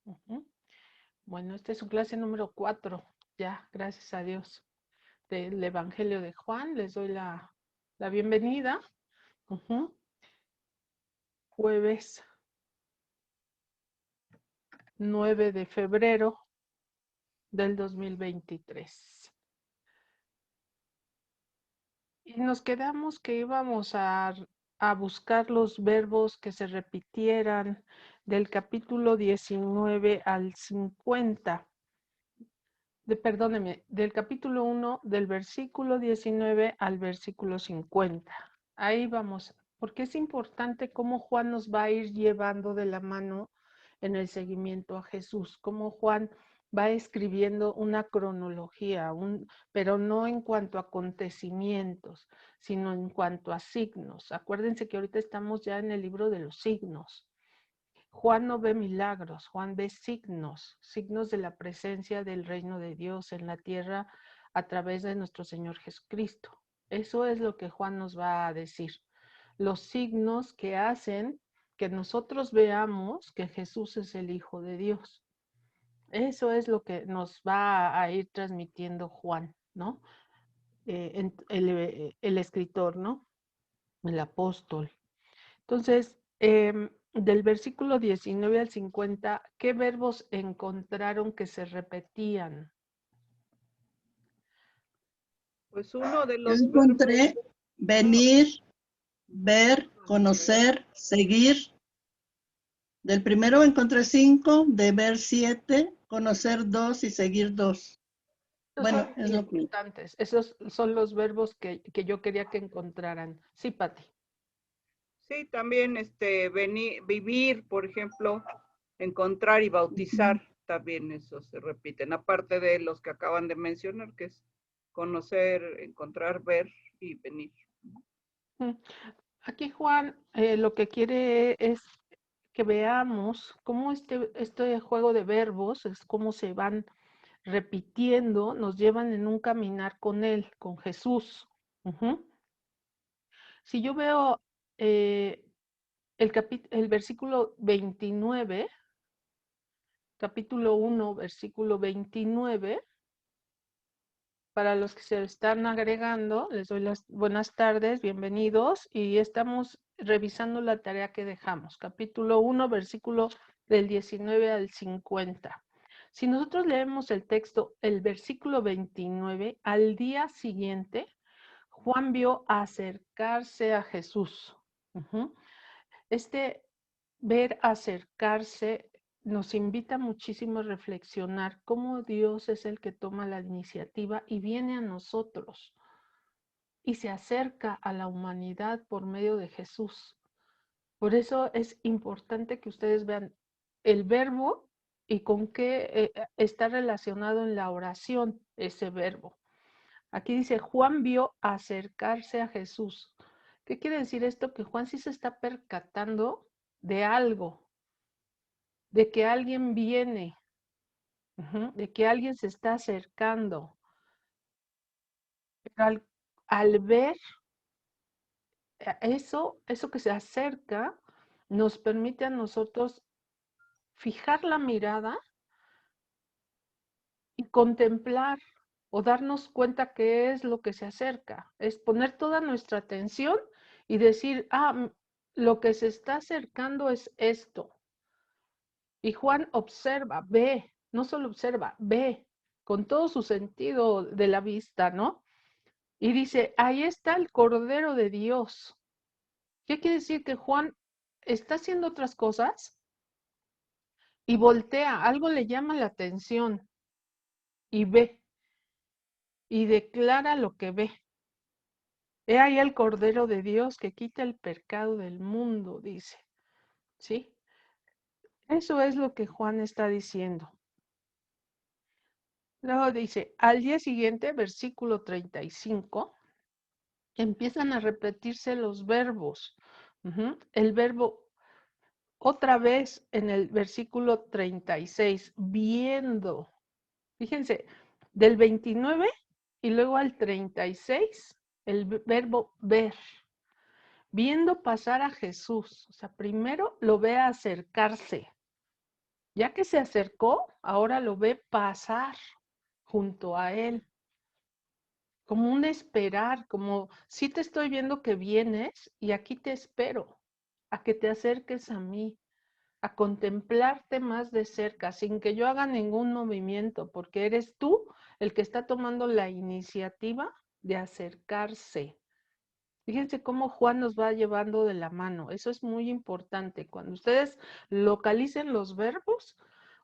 Ujú. Bueno, esta es su clase número 4, ya, gracias a Dios, del Evangelio de Juan. Les doy la bienvenida. Ujú. Jueves 9 de febrero del 2023. Y nos quedamos que íbamos a buscar los verbos que se repitieran del capítulo 19 al 50. Perdóneme, del capítulo 1, del versículo 19 al versículo 50. Ahí vamos, porque es importante cómo Juan nos va a ir llevando de la mano en el seguimiento a Jesús, cómo Juan va escribiendo una cronología, pero no en cuanto a acontecimientos, sino en cuanto a signos. Acuérdense que ahorita estamos ya en el libro de los signos. Juan no ve milagros, Juan ve signos, signos de la presencia del reino de Dios en la tierra a través de nuestro Señor Jesucristo. Eso es lo que Juan nos va a decir. Los signos que hacen que nosotros veamos que Jesús es el Hijo de Dios. Eso es lo que nos va a ir transmitiendo Juan, ¿no? El escritor, ¿no? El apóstol. Entonces, del versículo 19 al 50, ¿qué verbos encontraron que se repetían? Pues uno de Yo los verbos, encontré venir, ver, conocer, seguir. Del primero encontré 5, de ver 7, conocer 2 y seguir 2. Esos Bueno, son es lo que... importantes. Esos son los verbos que yo quería que encontraran. Sí, Pati. sí, también vivir, por ejemplo, encontrar y bautizar, también eso se repiten, aparte de los que acaban de mencionar, que es conocer, encontrar, ver y venir. Aquí Juan lo que quiere es que veamos cómo este juego de verbos es cómo se van repitiendo, nos llevan en un caminar con Él, con Jesús. Si yo veo el versículo 29, capítulo 1, versículo 29, para los que se están agregando, les doy las buenas tardes, bienvenidos, y estamos revisando la tarea que dejamos, capítulo 1, versículo del 19 al 50. Si nosotros leemos el texto, el versículo 29, al día siguiente, Juan vio acercarse a Jesús. Este ver acercarse nos invita muchísimo a reflexionar cómo Dios es el que toma la iniciativa y viene a nosotros y se acerca a la humanidad por medio de Jesús. Por eso es importante que ustedes vean el verbo y con qué está relacionado en la oración ese verbo. Aquí dice, Juan vio acercarse a Jesús. ¿Qué quiere decir esto? Que Juan sí se está percatando de algo, de que alguien viene, de que alguien se está acercando. Pero al ver eso que se acerca, nos permite a nosotros fijar la mirada y contemplar o darnos cuenta qué es lo que se acerca. Es poner toda nuestra atención y decir, lo que se está acercando es esto. Y Juan observa, ve, no solo observa, ve con todo su sentido de la vista, ¿no? Y dice, ahí está el Cordero de Dios. ¿Qué quiere decir? Que Juan está haciendo otras cosas y voltea, algo le llama la atención y ve y declara lo que ve. He ahí el Cordero de Dios que quita el pecado del mundo, dice. ¿Sí? Eso es lo que Juan está diciendo. Luego dice, al día siguiente, versículo 35, empiezan a repetirse los verbos. El verbo otra vez en el versículo 36, viendo. Fíjense, del 29 y luego al 36, el verbo ver. Viendo pasar a Jesús. O sea, primero lo ve acercarse. Ya que se acercó, ahora lo ve pasar junto a él, como un esperar, como sí te estoy viendo que vienes y aquí te espero, a que te acerques a mí, a contemplarte más de cerca, sin que yo haga ningún movimiento, porque eres tú el que está tomando la iniciativa de acercarse. Fíjense cómo Juan nos va llevando de la mano. Eso es muy importante. Cuando ustedes localicen los verbos,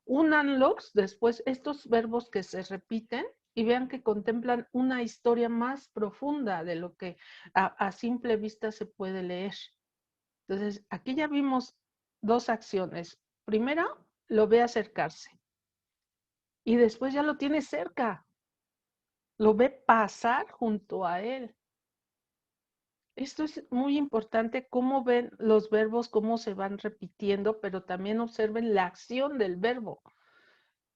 únanlos después, estos verbos que se repiten, y vean que contemplan una historia más profunda de lo que a simple vista se puede leer. Entonces, aquí ya vimos dos acciones. Primero, lo ve acercarse. Y después ya lo tiene cerca. Lo ve pasar junto a él. Esto es muy importante, cómo ven los verbos, cómo se van repitiendo, pero también observen la acción del verbo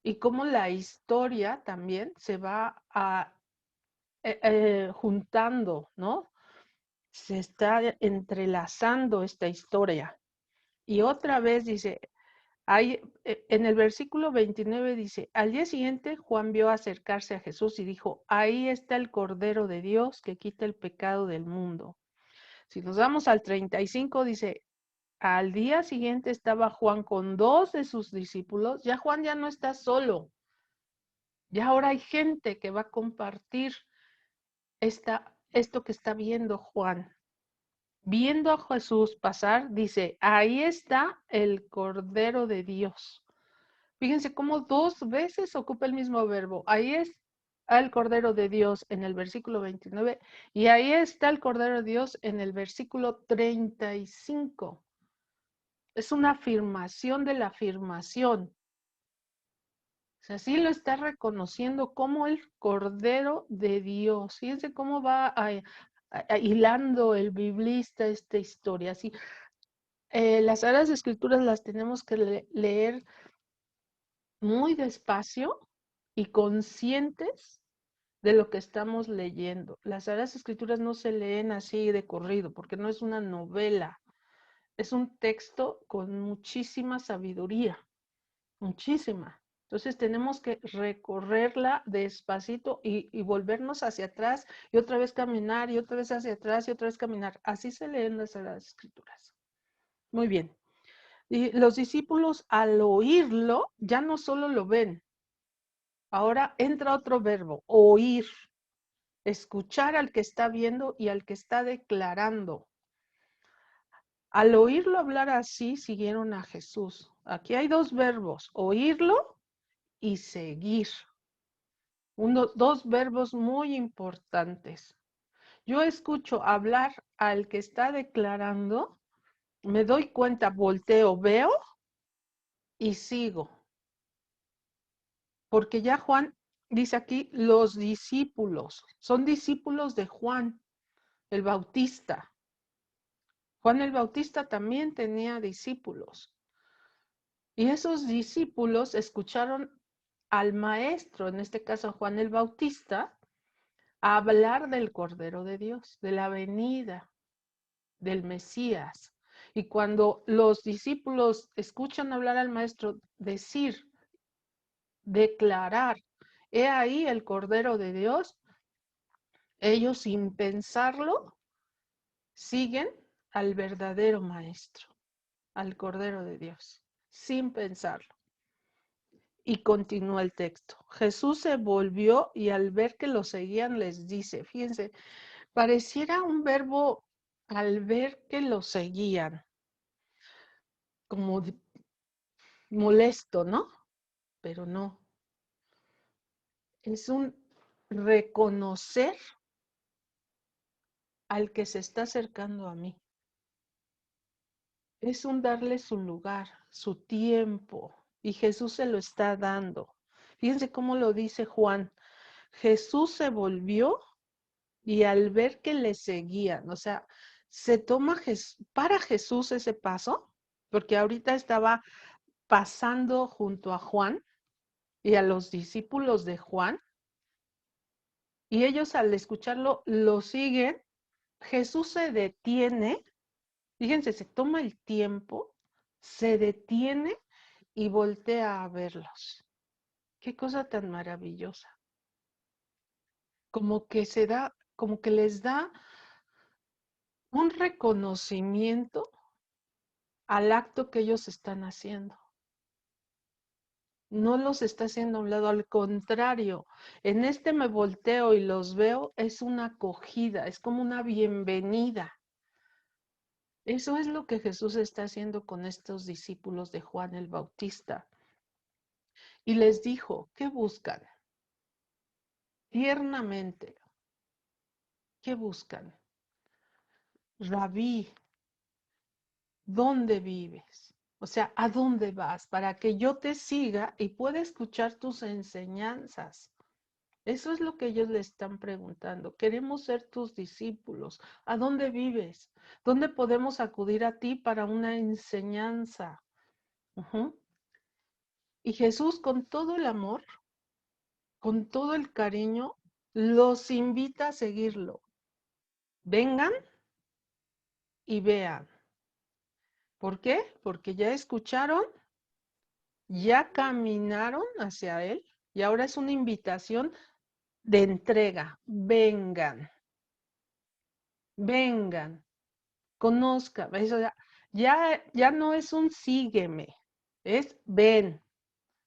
y cómo la historia también se va juntando, ¿no? Se está entrelazando esta historia. Y otra vez dice, en el versículo 29 dice, al día siguiente Juan vio acercarse a Jesús y dijo, ahí está el Cordero de Dios que quita el pecado del mundo. Si nos vamos al 35, dice, al día siguiente estaba Juan con 2 de sus discípulos. Ya Juan ya no está solo. Ya ahora hay gente que va a compartir esto que está viendo Juan. Viendo a Jesús pasar, dice, ahí está el Cordero de Dios. Fíjense cómo 2 veces ocupa el mismo verbo. Ahí es el Cordero de Dios en el versículo 29 y ahí está el Cordero de Dios en el versículo 35. Es una afirmación de la afirmación. O sea, sí lo está reconociendo como el Cordero de Dios. Fíjense cómo va hilando el biblista esta historia. Así, las Sagradas Escrituras las tenemos que leer muy despacio y conscientes de lo que estamos leyendo. Las Sagradas Escrituras no se leen así de corrido, porque no es una novela. Es un texto con muchísima sabiduría, muchísima. Entonces tenemos que recorrerla despacito y volvernos hacia atrás y otra vez caminar y otra vez hacia atrás y otra vez caminar. Así se leen las Sagradas Escrituras. Muy bien. Y los discípulos al oírlo ya no solo lo ven. Ahora entra otro verbo, oír. Escuchar al que está viendo y al que está declarando. Al oírlo hablar así, siguieron a Jesús. Aquí hay 2 verbos, oírlo y seguir. 2 verbos muy importantes. Yo escucho hablar al que está declarando, me doy cuenta, volteo, veo y sigo. Porque ya Juan dice aquí, los discípulos, son discípulos de Juan, el Bautista. Juan el Bautista también tenía discípulos. Y esos discípulos escucharon al maestro, en este caso Juan el Bautista, hablar del Cordero de Dios, de la venida del Mesías. Y cuando los discípulos escuchan hablar al maestro, decir, declarar, he ahí el Cordero de Dios, ellos sin pensarlo siguen al verdadero maestro, al Cordero de Dios, sin pensarlo. Y continúa el texto. Jesús se volvió y al ver que lo seguían les dice, fíjense, pareciera un verbo al ver que lo seguían, como molesto, ¿no? Pero no. Es un reconocer al que se está acercando a mí. Es un darle su lugar, su tiempo, y Jesús se lo está dando. Fíjense cómo lo dice Juan. Jesús se volvió y al ver que le seguían, o sea, se toma para Jesús ese paso, porque ahorita estaba pasando junto a Juan y a los discípulos de Juan, y ellos al escucharlo lo siguen. Jesús se detiene, fíjense, se toma el tiempo, se detiene y voltea a verlos. Qué cosa tan maravillosa. Como que les da un reconocimiento al acto que ellos están haciendo. No los está haciendo a un lado, al contrario, en este me volteo y los veo, es una acogida, es como una bienvenida. Eso es lo que Jesús está haciendo con estos discípulos de Juan el Bautista. Y les dijo, ¿qué buscan? Tiernamente, ¿qué buscan? Rabí, ¿dónde vives? O sea, ¿a dónde vas? Para que yo te siga y pueda escuchar tus enseñanzas. Eso es lo que ellos le están preguntando. Queremos ser tus discípulos. ¿A dónde vives? ¿Dónde podemos acudir a ti para una enseñanza? Y Jesús, con todo el amor, con todo el cariño, los invita a seguirlo. Vengan y vean. ¿Por qué? Porque ya escucharon, ya caminaron hacia Él y ahora es una invitación de entrega. Vengan, vengan, conozcan. Eso ya no es un sígueme, es ven.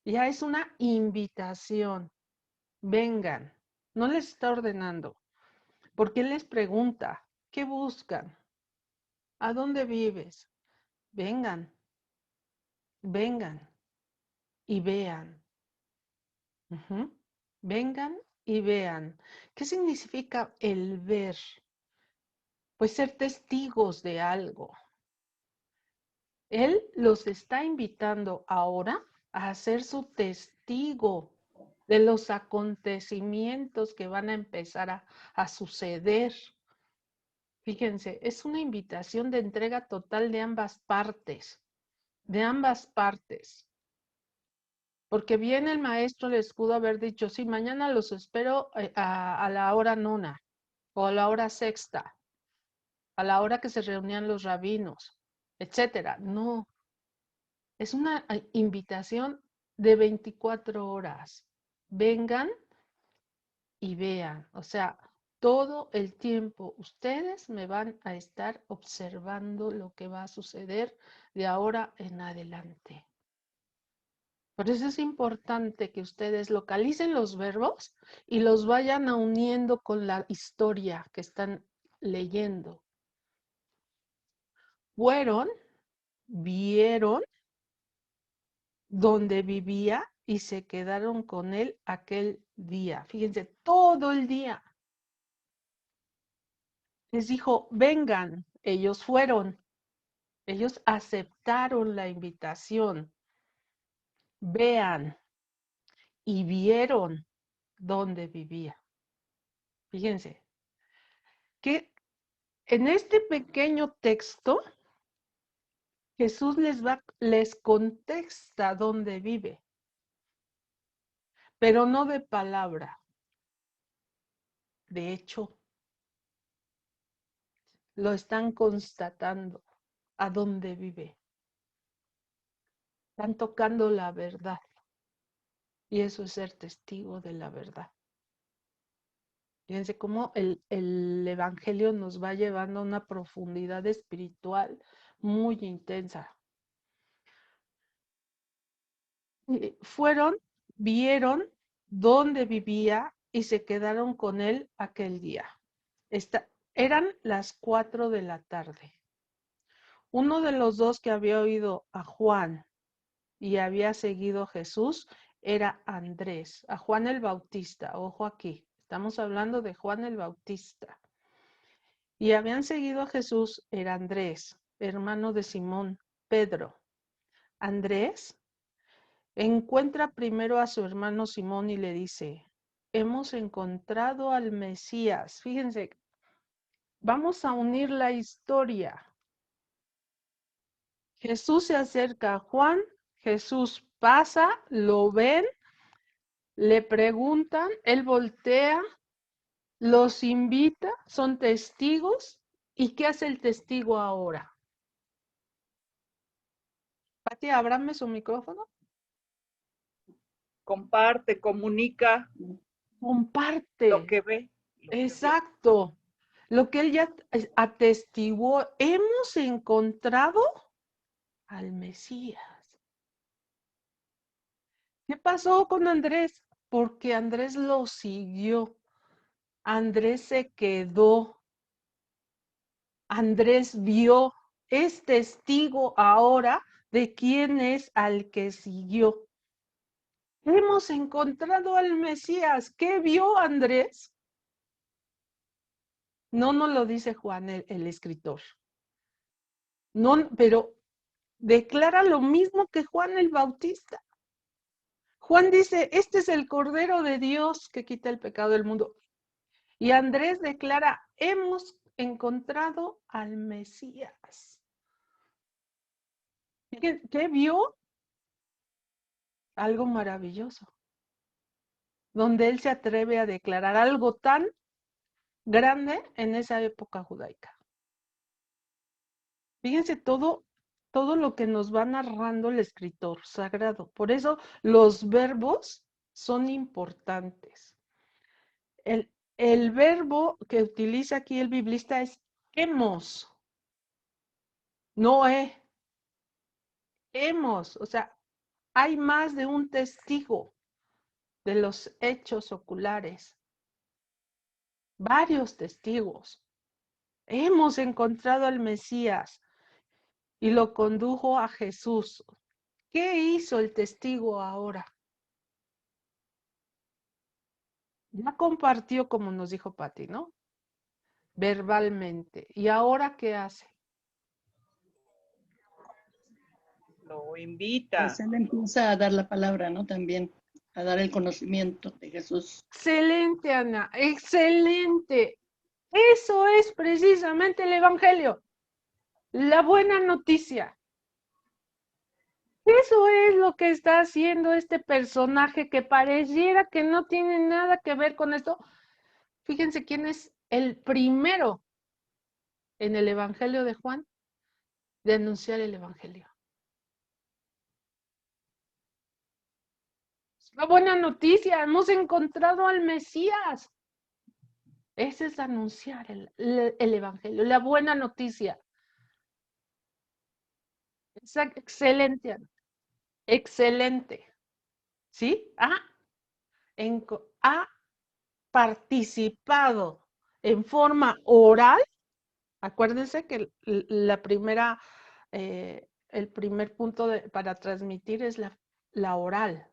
Ya es una invitación. Vengan. No les está ordenando. Porque Él les pregunta, ¿qué buscan? ¿A dónde vives? Vengan, vengan y vean. Vengan y vean. ¿Qué significa el ver? Pues ser testigos de algo. Él los está invitando ahora a ser su testigo de los acontecimientos que van a empezar a suceder. Fíjense, es una invitación de entrega total de ambas partes. De ambas partes. Porque bien el maestro les pudo haber dicho, sí, mañana los espero a la hora nona o a la hora sexta, a la hora que se reunían los rabinos, etcétera. No, es una invitación de 24 horas. Vengan y vean, o sea, todo el tiempo ustedes me van a estar observando lo que va a suceder de ahora en adelante. Por eso es importante que ustedes localicen los verbos y los vayan uniendo con la historia que están leyendo. Fueron, vieron donde vivía y se quedaron con él aquel día. Fíjense, todo el día. Les dijo, vengan. Ellos fueron. Ellos aceptaron la invitación. Vean. Y vieron dónde vivía. Fíjense, que en este pequeño texto, Jesús les contesta dónde vive, pero no de palabra, de hecho, lo están constatando a dónde vive. Están tocando la verdad y eso es ser testigo de la verdad. Fíjense cómo el Evangelio nos va llevando a una profundidad espiritual muy intensa. Fueron, vieron dónde vivía y se quedaron con él aquel día. Eran las 4 de la tarde. Uno de los dos que había oído a Juan y había seguido a Jesús era Andrés, a Juan el Bautista. Ojo aquí, estamos hablando de Juan el Bautista. Y habían seguido a Jesús era Andrés, hermano de Simón, Pedro. Andrés encuentra primero a su hermano Simón y le dice, hemos encontrado al Mesías. Fíjense, vamos a unir la historia. Jesús se acerca a Juan, Jesús pasa, lo ven, le preguntan, él voltea, los invita, son testigos. ¿Y qué hace el testigo ahora? Pati, ábrame su micrófono. comparte, comunica comparte. lo que ve. Exacto. Lo que él ya atestiguó, hemos encontrado al Mesías. ¿Qué pasó con Andrés? Porque Andrés lo siguió. Andrés se quedó. Andrés vio. Es testigo ahora de quién es al que siguió. Hemos encontrado al Mesías. ¿Qué vio Andrés? No nos lo dice Juan, el escritor. No, pero declara lo mismo que Juan el Bautista. Juan dice, este es el Cordero de Dios que quita el pecado del mundo. Y Andrés declara, hemos encontrado al Mesías. ¿Qué vio? Algo maravilloso, donde él se atreve a declarar algo tan grande en esa época judaica. Fíjense todo lo que nos va narrando el escritor sagrado. Por eso los verbos son importantes. El verbo que utiliza aquí el biblista es hemos, no hemos. O sea, hay más de un testigo de los hechos oculares. Varios testigos. Hemos encontrado al Mesías y lo condujo a Jesús. ¿Qué hizo el testigo ahora? Ya compartió, como nos dijo Patti, ¿no? Verbalmente. ¿Y ahora qué hace? Lo invita. Pues él empieza a dar la palabra, ¿no? También a dar el conocimiento de Jesús. Excelente, Ana, excelente. Eso es precisamente el Evangelio, la buena noticia. Eso es lo que está haciendo este personaje que pareciera que no tiene nada que ver con esto. Fíjense quién es el primero en el Evangelio de Juan de anunciar el Evangelio. La buena noticia, hemos encontrado al Mesías. Ese es anunciar el Evangelio, la buena noticia. Excelente, excelente. ¿Sí? Ha participado en forma oral. Acuérdense que el primer punto para transmitir es la oral.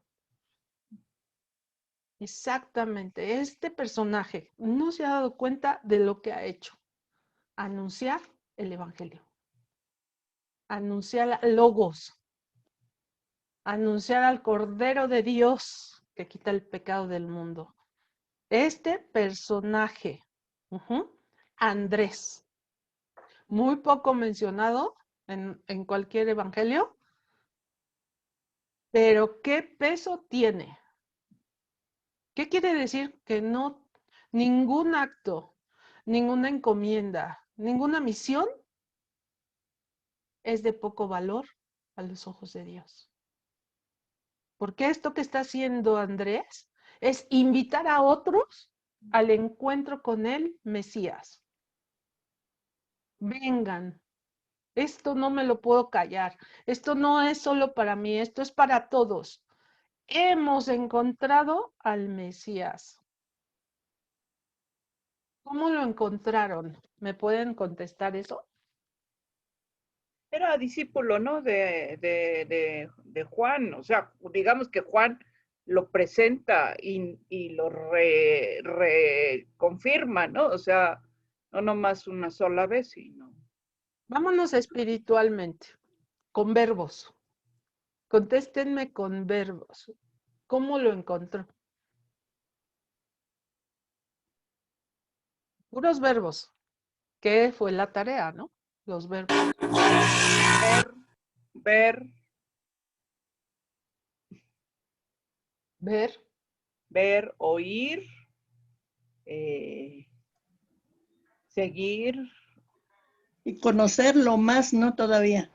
Exactamente. Este personaje no se ha dado cuenta de lo que ha hecho. Anunciar el Evangelio. Anunciar logos. Anunciar al Cordero de Dios que quita el pecado del mundo. Este personaje, Andrés, muy poco mencionado en cualquier evangelio, pero ¿qué peso tiene? ¿Qué quiere decir? Que no, ningún acto, ninguna encomienda, ninguna misión es de poco valor a los ojos de Dios. Porque esto que está haciendo Andrés es invitar a otros al encuentro con el Mesías. Vengan, esto no me lo puedo callar, esto no es solo para mí, esto es para todos. Hemos encontrado al Mesías. ¿Cómo lo encontraron? ¿Me pueden contestar eso? Era discípulo, ¿no? De Juan. O sea, digamos que Juan lo presenta y lo reconfirma, ¿no? O sea, no nomás una sola vez, sino. Vámonos espiritualmente, con verbos. Contéstenme con verbos. ¿Cómo lo encontró? Puros verbos. ¿Qué fue la tarea, no? Los verbos. Ver, oír, seguir. Y conocerlo más, ¿no? Todavía.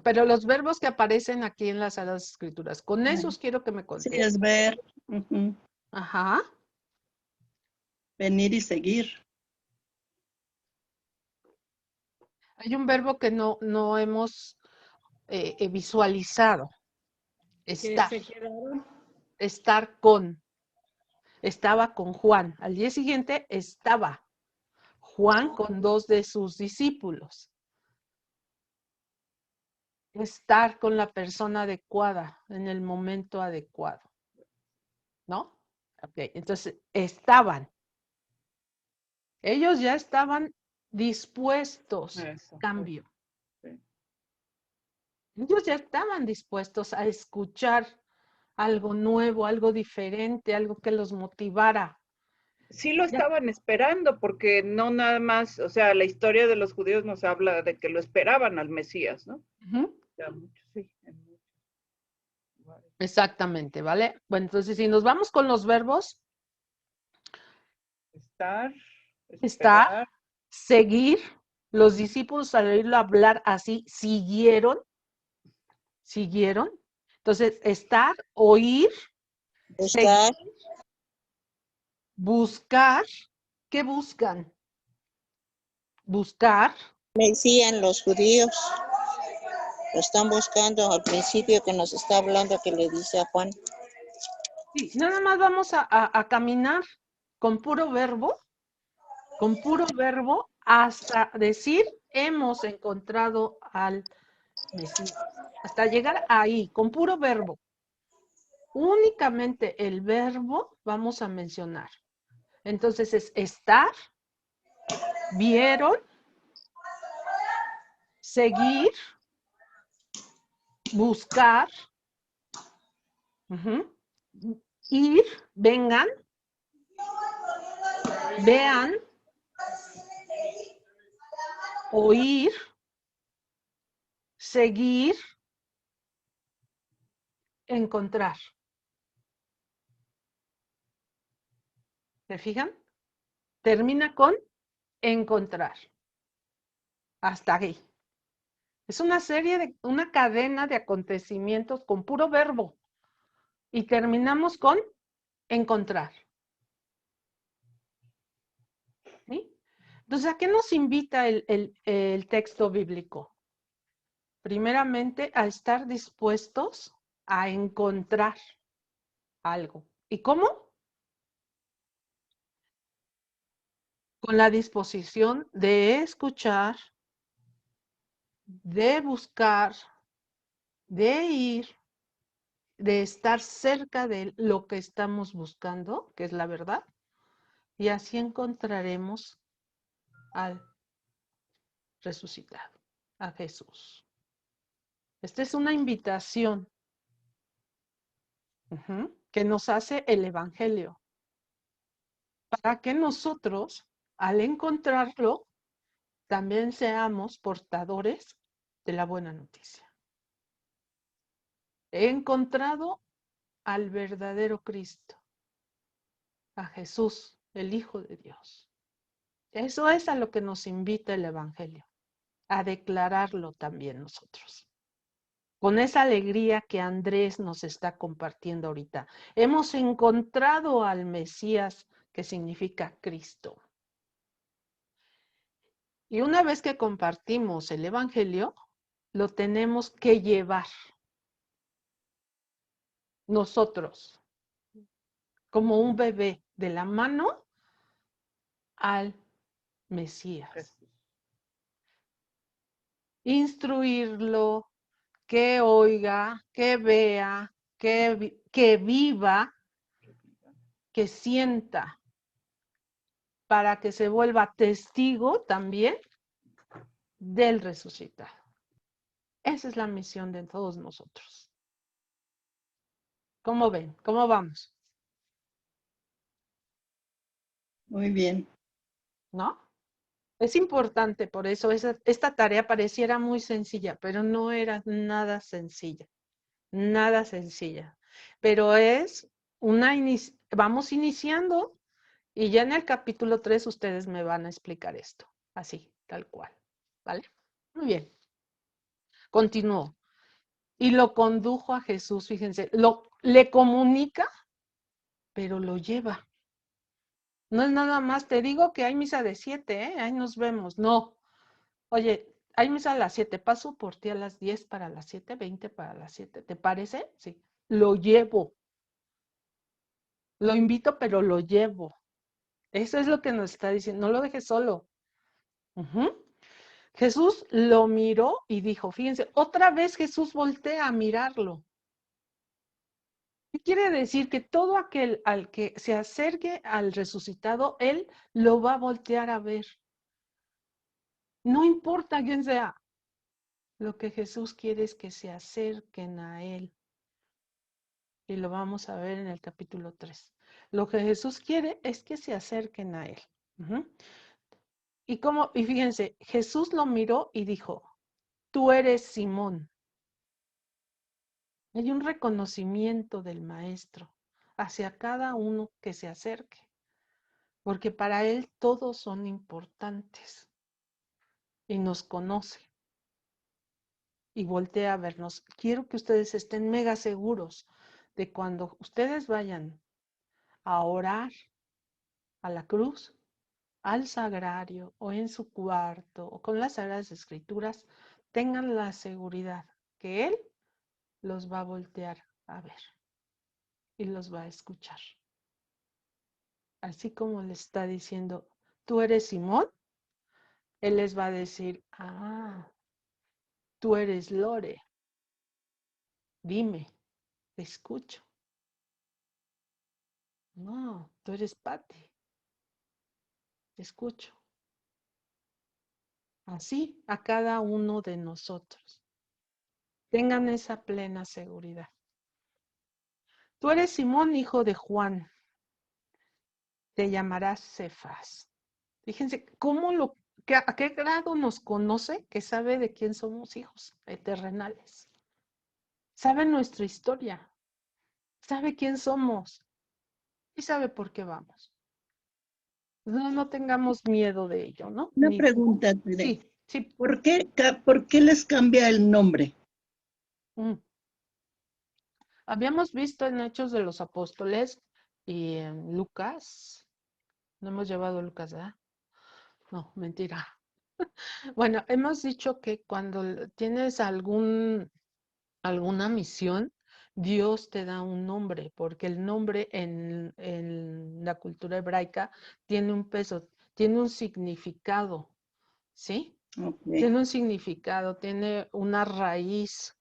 Pero los verbos que aparecen aquí en las Sagradas Escrituras, con esos quiero que me Sí, contesten. es ver, ujú, Ajá. venir y seguir. Hay un verbo que no hemos visualizado. Que Estar. se quedaron. Estar con. Estaba con Juan. Al día siguiente estaba Juan con 2 de sus discípulos. Estar con la persona adecuada en el momento adecuado. ¿No? Ok, entonces estaban. Ellos ya estaban dispuestos. Eso. Cambio. Sí. Ellos ya estaban dispuestos a escuchar algo nuevo, algo diferente, algo que los motivara. Sí lo Ya. estaban esperando, porque no nada más, o sea, la historia de los judíos nos habla de que lo esperaban al Mesías, ¿no? Ujú. O sea, muchos, sí, en muchos lugares. Exactamente, ¿vale? Bueno, entonces si nos vamos con los verbos, Estar, está, esperar, seguir, los discípulos al oírlo hablar así, siguieron. Entonces, estar, oír, Buscar, seguir, buscar. ¿Qué buscan? Buscar. me decían los judíos, lo están buscando al principio que nos está hablando, que le dice a Juan. Sí, nada más vamos a caminar con puro verbo hasta decir hemos encontrado al Mesías. Hasta llegar ahí, con puro verbo. Únicamente el verbo vamos a mencionar. Entonces es estar, vieron, seguir, buscar, ir, vengan, vean, oír, seguir, encontrar. ¿Se fijan? Termina con encontrar. Hasta ahí. Es una cadena de acontecimientos con puro verbo. Y terminamos con encontrar. ¿Sí? Entonces, ¿a qué nos invita el texto bíblico? Primeramente, a estar dispuestos a encontrar algo. ¿Y cómo? Con la disposición de escuchar, de buscar, de ir, de estar cerca de lo que estamos buscando, que es la verdad, y así encontraremos al resucitado, a Jesús. Esta es una invitación que nos hace el Evangelio, para que nosotros, al encontrarlo, también seamos portadores de la buena noticia. He encontrado al verdadero Cristo, a Jesús, el Hijo de Dios. Eso es a lo que nos invita el Evangelio, a declararlo también nosotros. Con esa alegría que Andrés nos está compartiendo ahorita. Hemos encontrado al Mesías, que significa Cristo. Y una vez que compartimos el Evangelio, lo tenemos que llevar nosotros, como un bebé, de la mano al Mesías. Instruirlo, que oiga, que vea, que viva, que sienta, para que se vuelva testigo también del resucitado. Esa es la misión de todos nosotros. ¿Cómo ven? ¿Cómo vamos? Muy bien. ¿No? Es importante, por eso esta tarea pareciera muy sencilla, pero no era nada sencilla. Nada sencilla. Pero es vamos iniciando y ya en el capítulo 3 ustedes me van a explicar esto. Así, tal cual. ¿Vale? Muy bien. Continuó. Y lo condujo a Jesús, fíjense, le comunica, pero lo lleva. No es nada más, te digo que hay misa de 7, ahí nos vemos. No. Oye, hay misa a las 7, paso por ti a las 10 para las 7, 20 para las 7. ¿Te parece? Sí. Lo llevo. Lo invito, pero lo llevo. Eso es lo que nos está diciendo. No lo dejes solo. Jesús lo miró y dijo, fíjense, otra vez Jesús voltea a mirarlo. ¿Qué quiere decir? Que todo aquel al que se acerque al resucitado, él lo va a voltear a ver. No importa quién sea. Lo que Jesús quiere es que se acerquen a él. Y lo vamos a ver en el capítulo 3. Lo que Jesús quiere es que se acerquen a él. Y fíjense, Jesús lo miró y dijo, tú eres Simón. Hay un reconocimiento del maestro hacia cada uno que se acerque, porque para él todos son importantes y nos conoce y voltea a vernos. Quiero que ustedes estén mega seguros de cuando ustedes vayan a orar a la cruz, al sagrario o en su cuarto o con las Sagradas Escrituras, tengan la seguridad que él los va a voltear a ver y los va a escuchar. Así como le está diciendo, tú eres Simón, él les va a decir, tú eres Lore, dime, te escucho. No, tú eres Pati, te escucho. Así a cada uno de nosotros. Tengan esa plena seguridad. Tú eres Simón, hijo de Juan. Te llamarás Cefas. Fíjense a qué grado nos conoce que sabe de quién somos hijos terrenales. Sabe nuestra historia. Sabe quién somos. Y sabe por qué vamos. No tengamos miedo de ello, ¿no? Una pregunta, Tere. Sí. ¿Por qué les cambia el nombre? Habíamos visto en Hechos de los Apóstoles y en Lucas. No hemos llevado Lucas, ¿verdad? No, mentira. Bueno, hemos dicho que cuando tienes alguna misión, Dios te da un nombre, porque el nombre en la cultura hebraica tiene un peso, tiene un significado, ¿sí? Okay. Tiene un significado, tiene una raíz,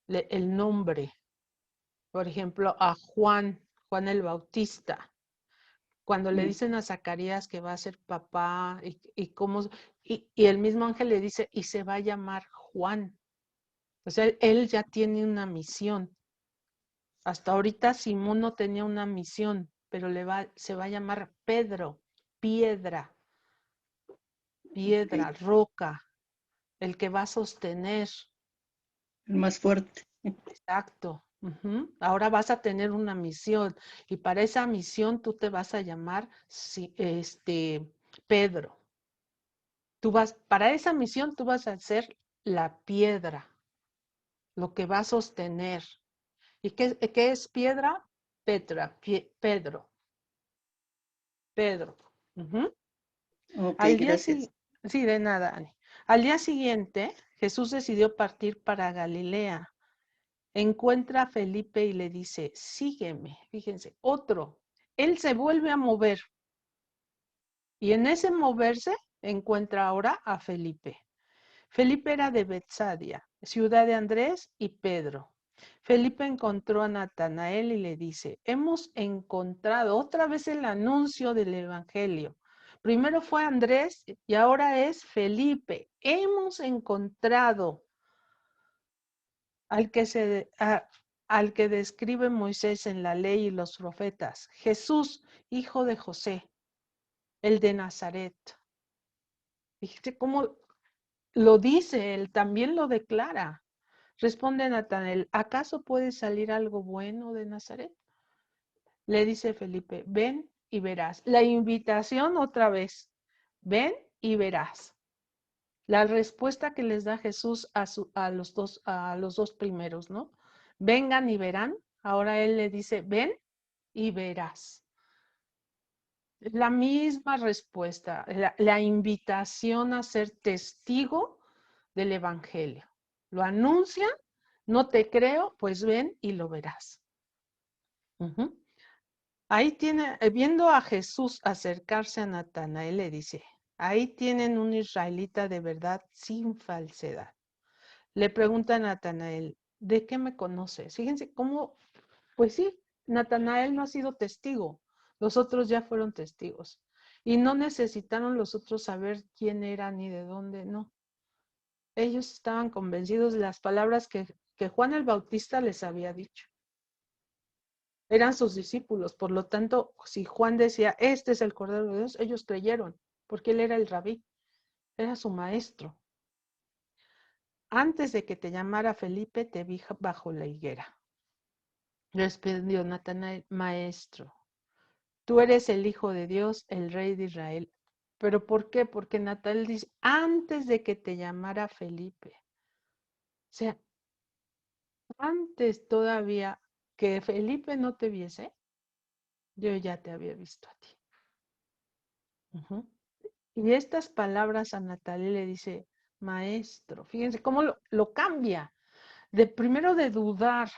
el nombre. Por ejemplo, a Juan el Bautista. Cuando le dicen a Zacarías que va a ser papá y el mismo ángel le dice, y se va a llamar Juan. O sea, él ya tiene una misión. Hasta ahorita Simón no tenía una misión, pero se va a llamar Pedro, piedra, roca, el que va a sostener. El más fuerte. Exacto. Ahora vas a tener una misión y para esa misión tú te vas a llamar Pedro. Para esa misión tú vas a ser la piedra, lo que va a sostener. ¿Y qué es piedra? Pedro. Ok, gracias. Sí, de nada, Ani. Al día siguiente, Jesús decidió partir para Galilea. Encuentra a Felipe y le dice, sígueme. Fíjense, otro. Él se vuelve a mover. Y en ese moverse encuentra ahora a Felipe. Felipe era de Betsadia, ciudad de Andrés y Pedro. Felipe encontró a Natanael y le dice, hemos encontrado otra vez el anuncio del Evangelio. Primero fue Andrés y ahora es Felipe. Hemos encontrado al que describe Moisés en la ley y los profetas, Jesús, hijo de José, el de Nazaret. Fíjate cómo lo dice él, también lo declara. Responde Natanael, ¿acaso puede salir algo bueno de Nazaret? Le dice Felipe, ven y verás. La invitación otra vez, ven y verás. La respuesta que les da Jesús a los dos primeros, ¿no? Vengan y verán. Ahora él le dice, ven y verás. La misma respuesta, la invitación a ser testigo del Evangelio. Lo anuncia, no te creo, pues ven y lo verás. Ahí tiene, viendo a Jesús acercarse a Natanael, le dice, ahí tienen un israelita de verdad sin falsedad. Le pregunta a Natanael, ¿de qué me conoces? Fíjense cómo, pues sí, Natanael no ha sido testigo, los otros ya fueron testigos. Y no necesitaron los otros saber quién era ni de dónde, no. Ellos estaban convencidos de las palabras que Juan el Bautista les había dicho. Eran sus discípulos, por lo tanto, si Juan decía, este es el Cordero de Dios, ellos creyeron, porque él era el rabí, era su maestro. Antes de que te llamara Felipe, te vi bajo la higuera. Respondió Natanael, maestro, tú eres el Hijo de Dios, el Rey de Israel. ¿Pero por qué? Porque Natanael dice, antes de que te llamara Felipe. O sea, antes todavía que Felipe no te viese, yo ya te había visto a ti. Y estas palabras a Natanael le dice, maestro, fíjense cómo lo cambia. Primero de dudar,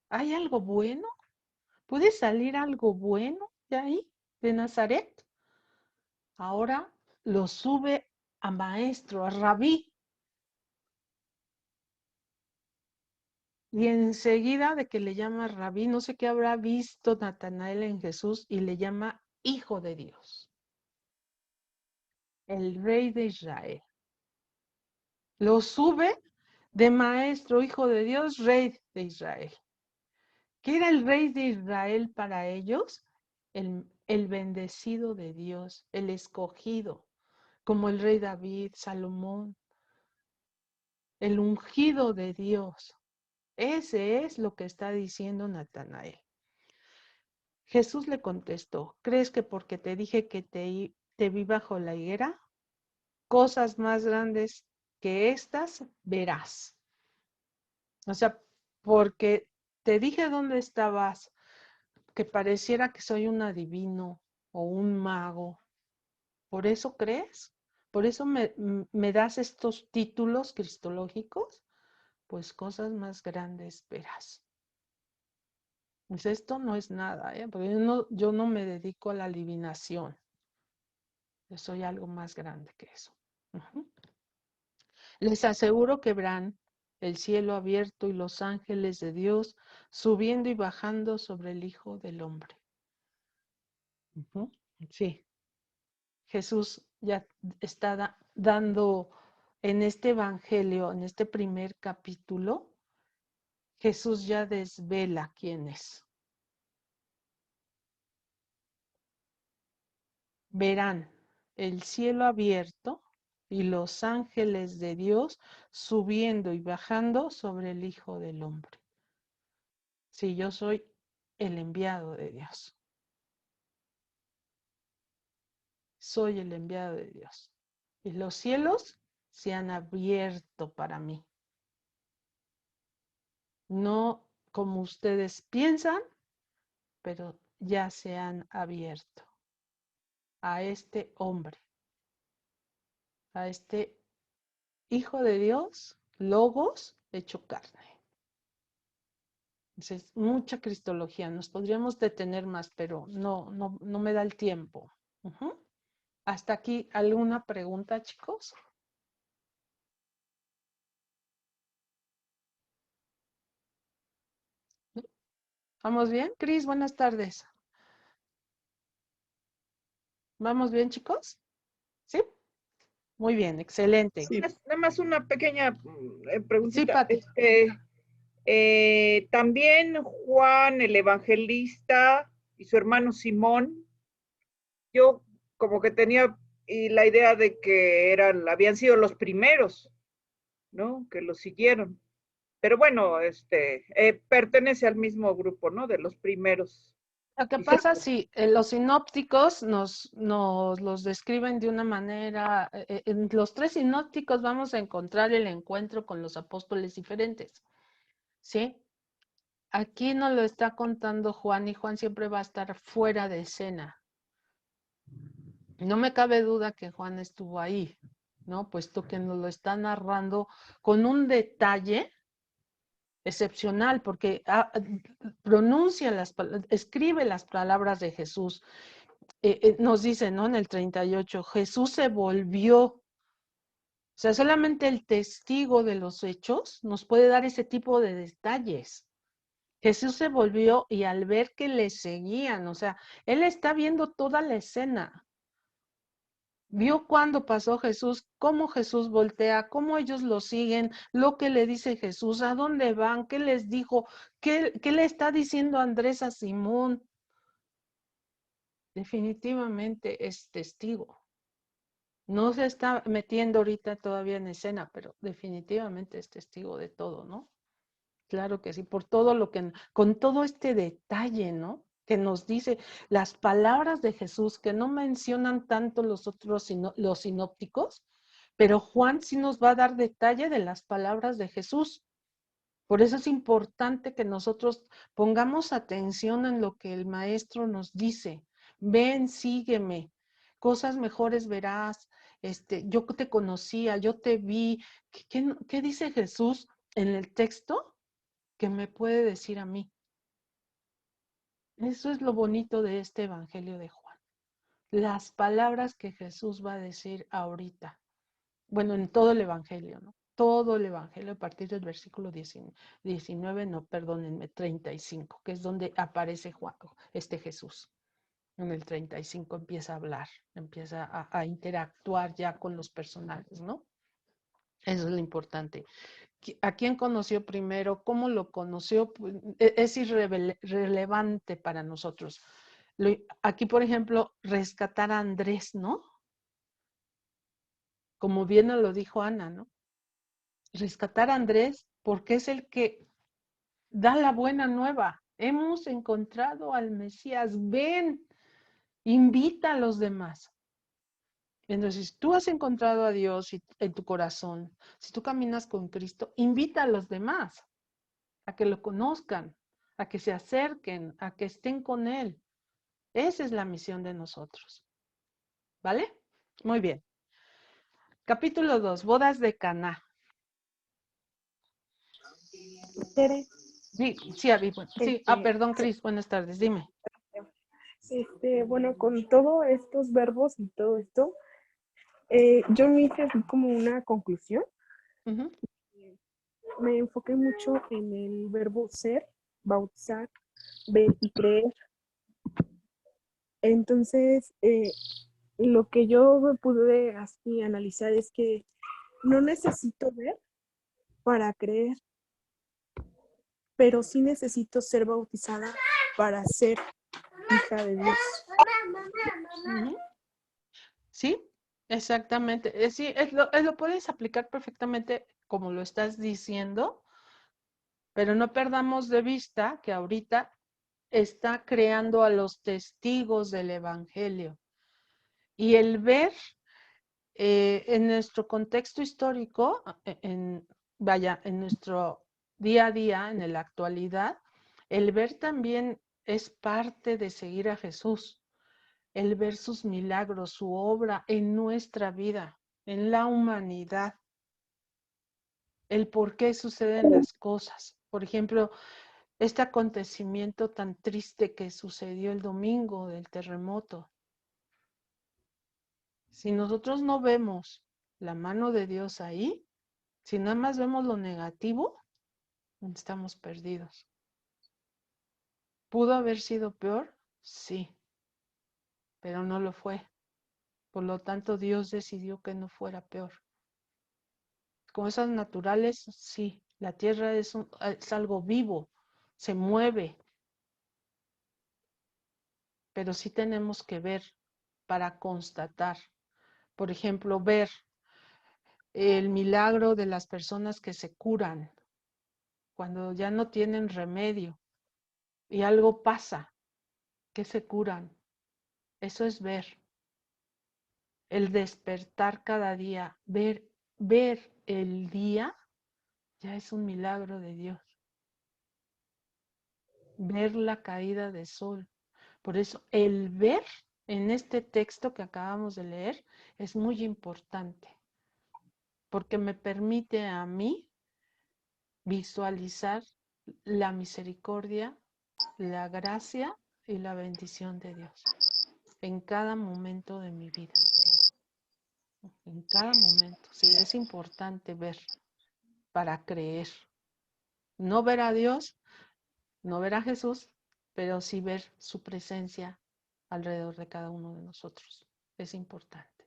¿hay algo bueno? ¿Puede salir algo bueno de ahí, de Nazaret? Ahora lo sube a maestro, a rabí. Y enseguida de que le llama rabí, no sé qué habrá visto Natanael en Jesús y le llama Hijo de Dios, el Rey de Israel. Lo sube de maestro, Hijo de Dios, Rey de Israel. ¿Qué era el Rey de Israel para ellos? El bendecido de Dios, el escogido, como el rey David, Salomón, el ungido de Dios. Ese es lo que está diciendo Natanael. Jesús le contestó, ¿crees que porque te dije que te vi bajo la higuera? Cosas más grandes que estas verás. O sea, porque te dije dónde estabas, que pareciera que soy un adivino o un mago. ¿Por eso crees? ¿Por eso me das estos títulos cristológicos? Pues cosas más grandes verás. Pues esto no es nada, porque yo no me dedico a la adivinación. Yo soy algo más grande que eso. Les aseguro que verán el cielo abierto y los ángeles de Dios subiendo y bajando sobre el Hijo del Hombre. Sí, Jesús ya está dando en este evangelio, en este primer capítulo, Jesús ya desvela quién es. Verán el cielo abierto y los ángeles de Dios subiendo y bajando sobre el Hijo del Hombre. Sí, yo soy el enviado de Dios. Soy el enviado de Dios. Y los cielos se han abierto para mí. No como ustedes piensan, pero ya se han abierto a este hombre, a este Hijo de Dios, Logos, hecho carne. Entonces, mucha cristología. Nos podríamos detener más, pero no me da el tiempo. Hasta aquí, ¿alguna pregunta, chicos? ¿Vamos bien? Cris, buenas tardes. ¿Vamos bien, chicos? ¿Sí? Muy bien, excelente. Sí. Nada más una pequeña preguntita. Sí, Pati. También Juan el Evangelista y su hermano Simón, yo como que tenía la idea de que habían sido los primeros, ¿no? Que los siguieron. Pero bueno, pertenece al mismo grupo, ¿no? De los primeros. Lo que pasa, sí, los sinópticos nos los describen de una manera, en los tres sinópticos vamos a encontrar el encuentro con los apóstoles diferentes, ¿sí? Aquí nos lo está contando Juan y Juan siempre va a estar fuera de escena. No me cabe duda que Juan estuvo ahí, ¿no? Puesto que nos lo está narrando con un detalle excepcional, porque pronuncia escribe las palabras de Jesús. Nos dice, ¿no? En el 38, Jesús se volvió. O sea, solamente el testigo de los hechos nos puede dar ese tipo de detalles. Jesús se volvió y al ver que le seguían, o sea, él está viendo toda la escena. Vio cuando pasó Jesús, cómo Jesús voltea, cómo ellos lo siguen, lo que le dice Jesús, a dónde van, qué les dijo, qué le está diciendo Andrés a Simón. Definitivamente es testigo. No se está metiendo ahorita todavía en escena, pero definitivamente es testigo de todo, ¿no? Claro que sí, por todo lo que, con todo este detalle, ¿no? Que nos dice las palabras de Jesús, que no mencionan tanto los otros, los sinópticos, pero Juan sí nos va a dar detalle de las palabras de Jesús. Por eso es importante que nosotros pongamos atención en lo que el maestro nos dice. Ven, sígueme, cosas mejores verás. Yo te conocía, yo te vi. ¿Qué dice Jesús en el texto que me puede decir a mí? Eso es lo bonito de este Evangelio de Juan. Las palabras que Jesús va a decir ahorita. Bueno, en todo el Evangelio, ¿no? Todo el Evangelio a partir del versículo 19, no, perdónenme, 35, que es donde aparece Juan, Jesús. En el 35 empieza a hablar, empieza a interactuar ya con los personajes, ¿no? Eso es lo importante. ¿A quién conoció primero? ¿Cómo lo conoció? Pues, es irrelevante para nosotros. Aquí, por ejemplo, rescatar a Andrés, ¿no? Como bien nos lo dijo Ana, ¿no? Rescatar a Andrés porque es el que da la buena nueva. Hemos encontrado al Mesías. Ven, invita a los demás. Entonces, si tú has encontrado a Dios en tu corazón, si tú caminas con Cristo, invita a los demás a que lo conozcan, a que se acerquen, a que estén con Él. Esa es la misión de nosotros. ¿Vale? Muy bien. Capítulo 2, bodas de Caná. Tere, Sí, Abby, sí. Perdón, Cris, buenas tardes, dime. Bueno, con todos estos verbos y todo esto, yo me hice así como una conclusión. Uh-huh. Me enfoqué mucho en el verbo ser, bautizar, ver y creer. Entonces, lo que yo pude así analizar es que no necesito ver para creer, pero sí necesito ser bautizada para ser hija de Dios. Uh-huh. Sí, exactamente. Sí, lo puedes aplicar perfectamente como lo estás diciendo, pero no perdamos de vista que ahorita está creando a los testigos del Evangelio. Y el ver en nuestro contexto histórico, en nuestro día a día, en la actualidad, el ver también es parte de seguir a Jesús. El ver sus milagros, su obra en nuestra vida, en la humanidad, el por qué suceden las cosas. Por ejemplo, este acontecimiento tan triste que sucedió el domingo del terremoto. Si nosotros no vemos la mano de Dios ahí, si nada más vemos lo negativo, estamos perdidos. ¿Pudo haber sido peor? Sí, pero no lo fue. Por lo tanto, Dios decidió que no fuera peor. Cosas naturales, sí. La tierra es algo vivo, se mueve. Pero sí tenemos que ver para constatar. Por ejemplo, ver el milagro de las personas que se curan cuando ya no tienen remedio y algo pasa. que se curan. Eso es ver. El despertar cada día, ver el día, ya es un milagro de Dios. Ver la caída del sol. Por eso, el ver en este texto que acabamos de leer es muy importante, porque me permite a mí visualizar la misericordia, la gracia y la bendición de Dios en cada momento de mi vida. En cada momento, sí, es importante ver para creer. No ver a Dios, no ver a Jesús, pero sí ver su presencia alrededor de cada uno de nosotros. Es importante.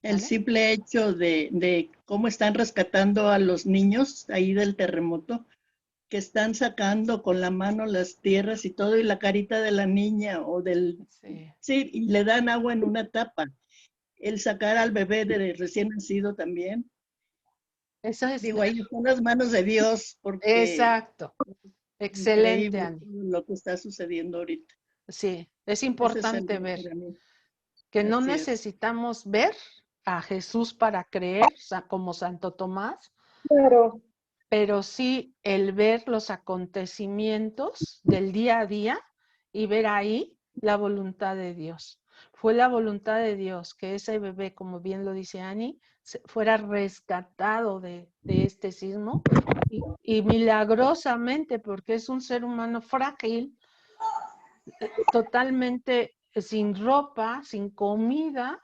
El ¿Vale? simple hecho de cómo están rescatando a los niños ahí del terremoto, que están sacando con la mano las tierras y todo, y la carita de la niña o del... Sí. Sí, y le dan agua en una tapa. El sacar al bebé de recién nacido también. Eso es Digo, ver. ahí son las manos de Dios, porque Exacto. es Excelente, increíble Ani. todo lo que está sucediendo ahorita. Sí, es Ese es el importante ver ver para mí. que no Así es. necesitamos ver a Jesús para creer, como Santo Tomás, Claro. pero sí el ver los acontecimientos del día a día y ver ahí la voluntad de Dios. Fue la voluntad de Dios que ese bebé, como bien lo dice Ani, fuera rescatado de este sismo y milagrosamente, porque es un ser humano frágil, totalmente sin ropa, sin comida,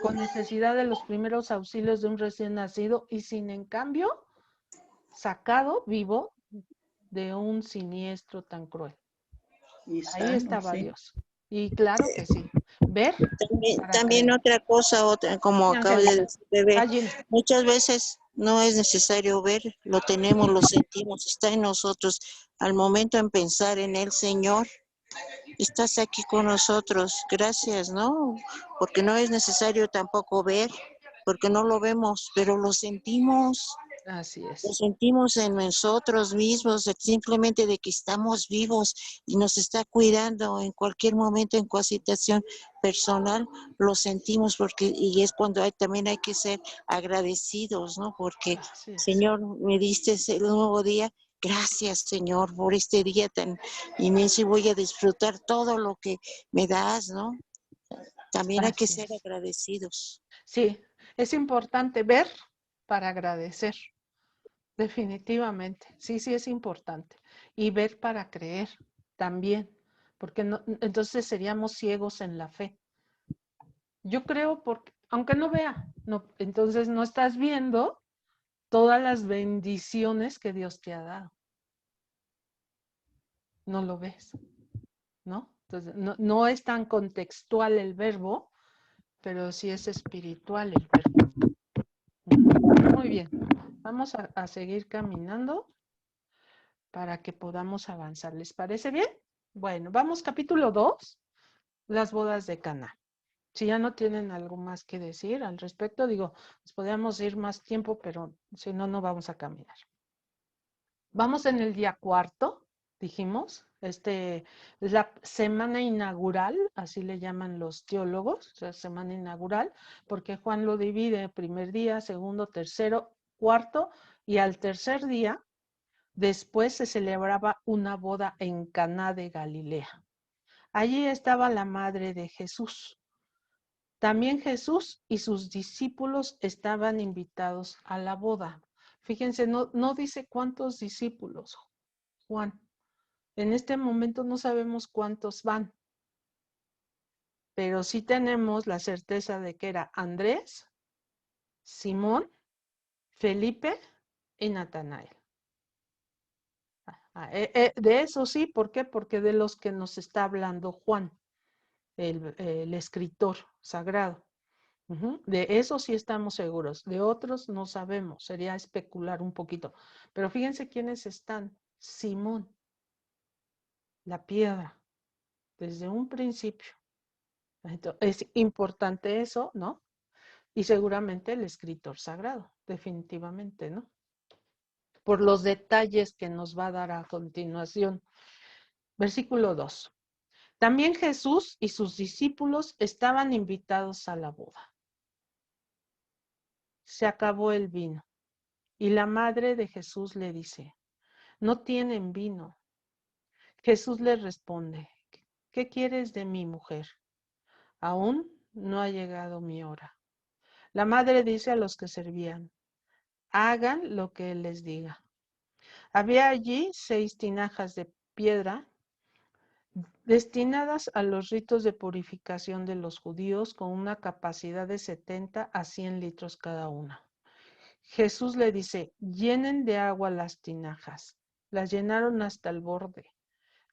con necesidad de los primeros auxilios de un recién nacido y sin en cambio sacado vivo de un siniestro tan cruel. Y Ahí sano, estaba sí. Dios. Y claro que sí, ver para También creer. otra cosa, como Sí, acaba de Angélica. decir bebé, Ah, Gina. muchas veces no es necesario ver, lo tenemos, lo sentimos, está en nosotros. Al momento en pensar en el Señor, estás aquí con nosotros, gracias, ¿no? Porque no es necesario tampoco ver, porque no lo vemos, pero lo sentimos. Así Lo es. sentimos en nosotros mismos, simplemente de que estamos vivos y nos está cuidando en cualquier momento, en cualquier situación personal, lo sentimos porque, y es cuando también hay que ser agradecidos, ¿no? Porque, Así es. Señor, me diste el nuevo día, gracias, Señor, por este día tan inmenso y voy a disfrutar todo lo que me das, ¿no? También hay que Así ser es. agradecidos. Sí, es importante ver para agradecer. Definitivamente. Sí, sí es importante. Y ver para creer también, porque no, entonces seríamos ciegos en la fe. Yo creo porque, aunque no vea, no, entonces no estás viendo todas las bendiciones que Dios te ha dado. No lo ves, ¿no? Entonces, no es tan contextual el verbo, pero sí es espiritual el verbo. Muy bien, vamos a seguir caminando para que podamos avanzar. ¿Les parece bien? Bueno, vamos capítulo 2, las bodas de Caná. Si ya no tienen algo más que decir al respecto, digo, nos podríamos ir más tiempo, pero si no, no vamos a caminar. Vamos en el día 4, dijimos. Es la semana inaugural, así le llaman los teólogos, o sea, semana inaugural, porque Juan lo divide primer día, segundo, tercero, cuarto, y al tercer día, después se celebraba una boda en Caná de Galilea. Allí estaba la madre de Jesús. También Jesús y sus discípulos estaban invitados a la boda. Fíjense, no dice cuántos discípulos, Juan. En este momento no sabemos cuántos van, pero sí tenemos la certeza de que era Andrés, Simón, Felipe y Natanael. De eso sí, ¿por qué? Porque de los que nos está hablando Juan, el escritor sagrado. De eso sí estamos seguros, de otros no sabemos, sería especular un poquito. Pero fíjense quiénes están. Simón, la piedra, desde un principio. Entonces, es importante eso, ¿no? Y seguramente el escritor sagrado, definitivamente, ¿no? Por los detalles que nos va a dar a continuación. Versículo 2. También Jesús y sus discípulos estaban invitados a la boda. Se acabó el vino. Y la madre de Jesús le dice, no tienen vino. Jesús le responde, ¿qué quieres de mí, mujer? Aún no ha llegado mi hora. La madre dice a los que servían, hagan lo que él les diga. Había allí 6 tinajas de piedra destinadas a los ritos de purificación de los judíos con una capacidad de 70 a 100 litros cada una. Jesús le dice, llenen de agua las tinajas. Las llenaron hasta el borde.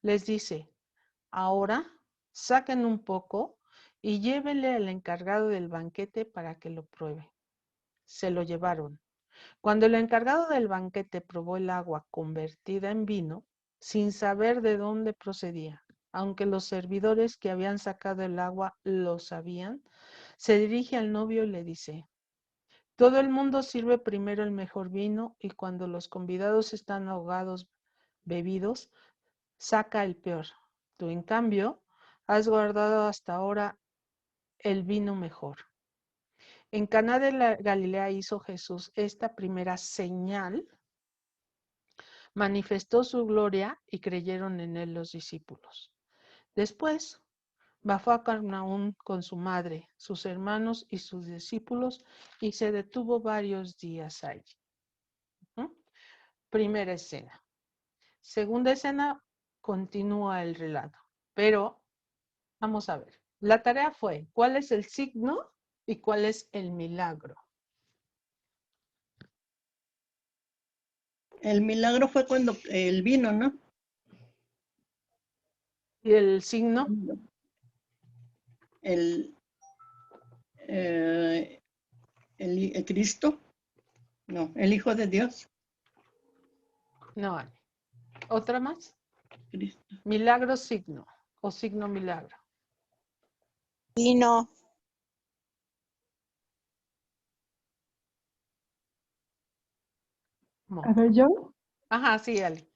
Les dice, ahora saquen un poco y llévenle al encargado del banquete para que lo pruebe. Se lo llevaron. Cuando el encargado del banquete probó el agua convertida en vino, sin saber de dónde procedía, aunque los servidores que habían sacado el agua lo sabían, se dirige al novio y le dice, todo el mundo sirve primero el mejor vino y cuando los convidados están ahogados, bebidos, saca el peor. Tú, en cambio, has guardado hasta ahora el vino mejor. En Caná de la Galilea hizo Jesús esta primera señal, manifestó su gloria y creyeron en él los discípulos. Después bajó a Capernaum con su madre, sus hermanos y sus discípulos y se detuvo varios días allí. Primera escena. Segunda escena, continúa el relato, pero vamos a ver. La tarea fue, ¿cuál es el signo y cuál es el milagro? El milagro fue cuando el vino, ¿no? ¿Y el signo? El Cristo. No, el Hijo de Dios. No hay. ¿Otra más? Cristo. Milagro, signo o signo, milagro. Vino. A ver, yo. Ajá, sí, Ali.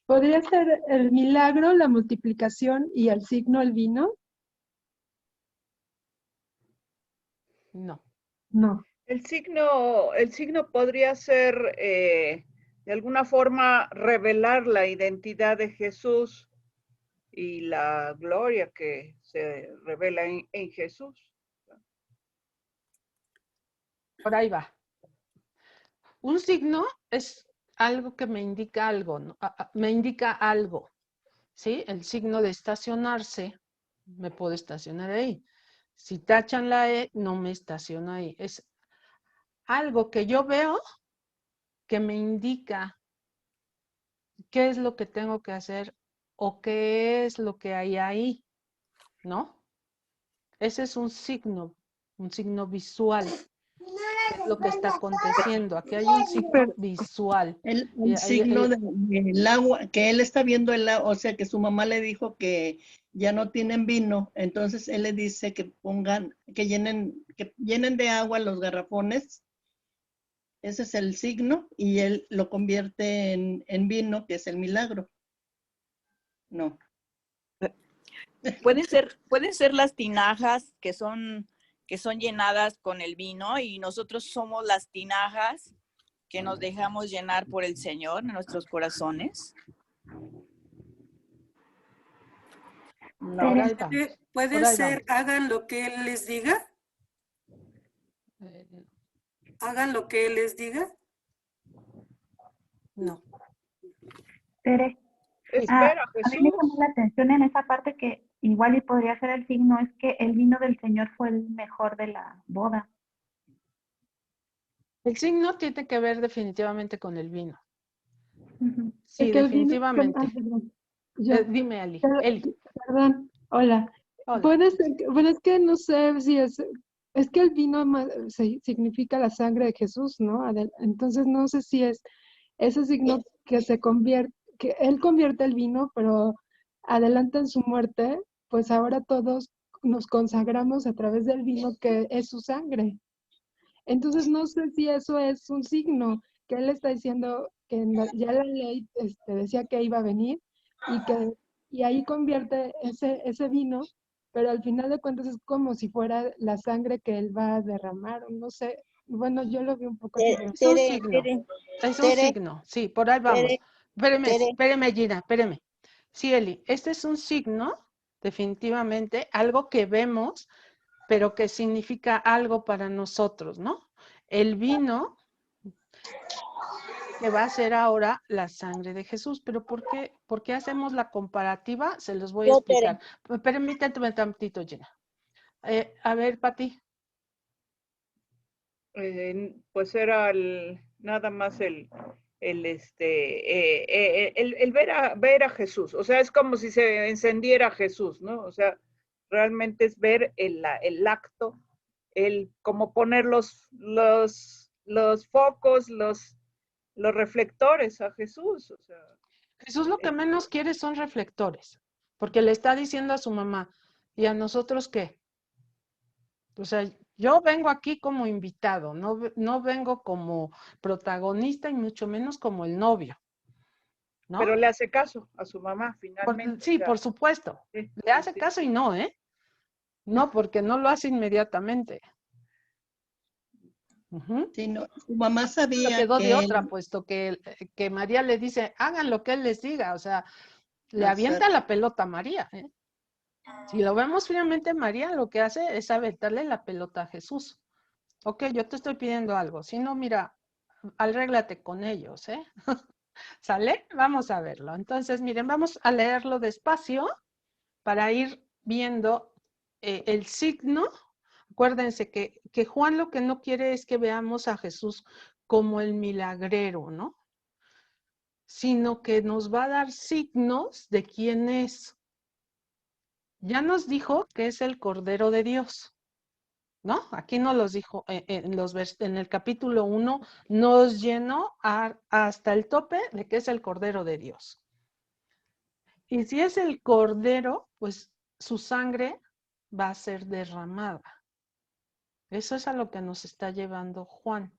¿Podría ser el milagro, la multiplicación y el signo, el vino? No. No. El signo podría ser, de alguna forma, revelar la identidad de Jesús y la gloria que se revela en Jesús. Por ahí va. Un signo es algo que me indica algo, ¿no? Me indica algo, ¿sí? El signo de estacionarse, me puedo estacionar ahí. Si tachan la E, no me estaciono ahí. Es algo que yo veo que me indica qué es lo que tengo que hacer o qué es lo que hay ahí, ¿no? Ese es un signo visual. ¿Qué es lo que está aconteciendo? Aquí hay un signo visual. El signo del agua, que él está viendo el agua, o sea que su mamá le dijo que ya no tienen vino, entonces él le dice que pongan, que llenen de agua los garrafones. Ese es el signo y él lo convierte en vino, que es el milagro. No. Pueden ser las tinajas que son llenadas con el vino y nosotros somos las tinajas que nos dejamos llenar por el Señor en nuestros corazones. No, ¿Puede ser hagan lo que Él les diga? ¿Hagan lo que Él les diga? No. Tere, Espera, a mí me llamó la atención en esa parte que igual y podría ser el signo, es que el vino del Señor fue el mejor de la boda. El signo tiene que ver definitivamente con el vino. Sí, Es que definitivamente. Dime, Eli. Perdón, hola. Puede ser, bueno, es que no sé si es que el vino significa la sangre de Jesús, ¿no? Entonces no sé si es ese signo que se convierte, que Él convierte el vino, pero adelanta en su muerte, pues ahora todos nos consagramos a través del vino que es su sangre. Entonces no sé si eso es un signo, que Él está diciendo que ya la ley decía que iba a venir y que y ahí convierte ese vino, pero al final de cuentas es como si fuera la sangre que él va a derramar, o no sé. Bueno, yo lo vi un poco así. Es un signo. Es un signo. Sí, por ahí vamos. Espéreme, Gina, espéreme. Sí, Eli, este es un signo, definitivamente, algo que vemos, pero que significa algo para nosotros, ¿no? El vino que va a ser ahora la sangre de Jesús. Pero ¿por qué hacemos la comparativa? Se los voy a explicar. Permítanme un tantito, Gina. A ver, Pati. Pues era nada más el ver a Jesús. O sea, es como si se encendiera Jesús, ¿no? O sea, realmente es ver el acto, como poner los focos, los reflectores a Jesús. O sea, Jesús lo que menos quiere son reflectores, porque le está diciendo a su mamá, ¿y a nosotros qué? O sea, yo vengo aquí como invitado, no vengo como protagonista y mucho menos como el novio, ¿no? Pero le hace caso a su mamá, finalmente. Sí, por supuesto. Le hace caso y no, ¿eh? No, porque no lo hace inmediatamente. Sí, no, su mamá sabía No quedó de otra, él, puesto que María le dice, hagan lo que él les diga, o sea, le avienta la pelota a María, ¿eh? Si lo vemos finalmente, María lo que hace es aventarle la pelota a Jesús. Ok, yo te estoy pidiendo algo, si no, mira, arréglate con ellos, ¿eh? ¿Sale? Vamos a verlo. Entonces, miren, vamos a leerlo despacio para ir viendo el signo. Acuérdense que Juan lo que no quiere es que veamos a Jesús como el milagrero, ¿no? Sino que nos va a dar signos de quién es. Ya nos dijo que es el Cordero de Dios, ¿no? Aquí nos los dijo en el capítulo 1, nos llenó hasta el tope de que es el Cordero de Dios. Y si es el Cordero, pues su sangre va a ser derramada. Eso es a lo que nos está llevando Juan.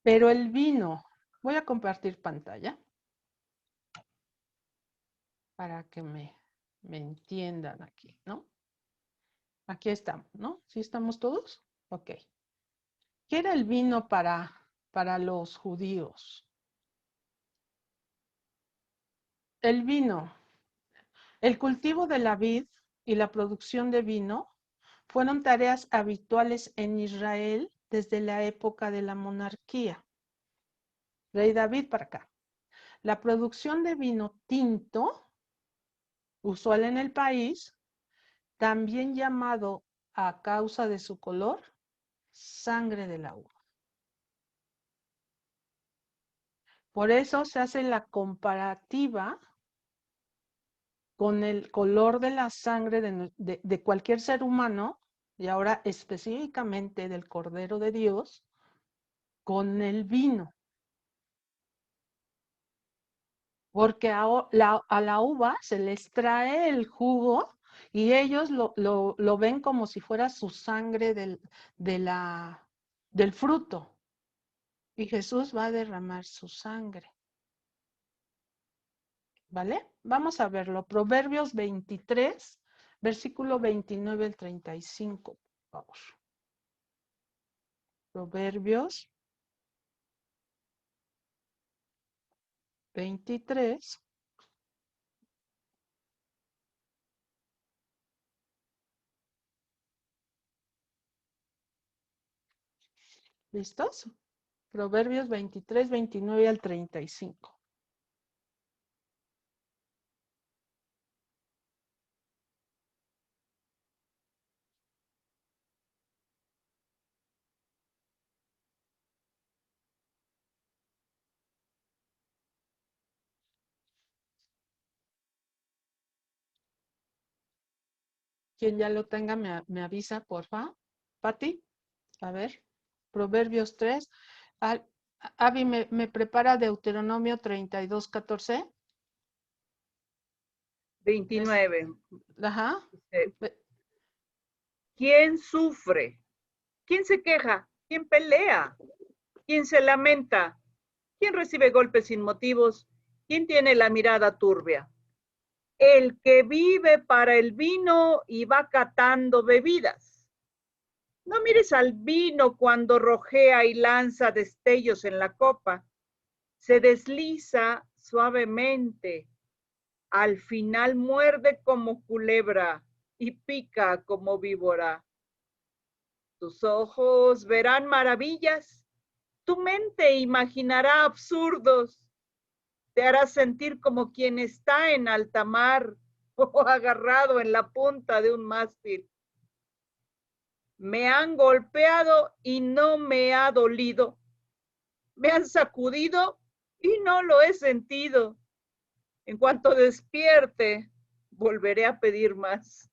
Pero el vino, voy a compartir pantalla para que me entiendan aquí, ¿no? Aquí estamos, ¿no? ¿Sí estamos todos? Ok. ¿Qué era el vino para los judíos? El vino, el cultivo de la vid y la producción de vino fueron tareas habituales en Israel desde la época de la monarquía. Rey David para acá. La producción de vino tinto, usual en el país, también llamado a causa de su color, sangre de la uva. Por eso se hace la comparativa con el color de la sangre de cualquier ser humano, y ahora específicamente del Cordero de Dios, con el vino. Porque a la uva se les trae el jugo y ellos lo ven como si fuera su sangre del fruto. Y Jesús va a derramar su sangre. ¿Vale? Vamos a verlo. Proverbios 23, versículo 29 al 35, por favor. Proverbios 23. ¿Listos? Proverbios 23, 29 al 35. Quien ya lo tenga me avisa, porfa. Pati, a ver. Proverbios 3. Avi, ¿me prepara Deuteronomio 32, 14? 29. Ajá. ¿Quién sufre? ¿Quién se queja? ¿Quién pelea? ¿Quién se lamenta? ¿Quién recibe golpes sin motivos? ¿Quién tiene la mirada turbia? el que vive para el vino y va catando bebidas. No mires al vino cuando rojea y lanza destellos en la copa. Se desliza suavemente. Al final muerde como culebra y pica como víbora. Tus ojos verán maravillas. Tu mente imaginará absurdos. Te hará sentir como quien está en alta mar o agarrado en la punta de un mástil. Me han golpeado y no me ha dolido. Me han sacudido y no lo he sentido. En cuanto despierte, volveré a pedir más.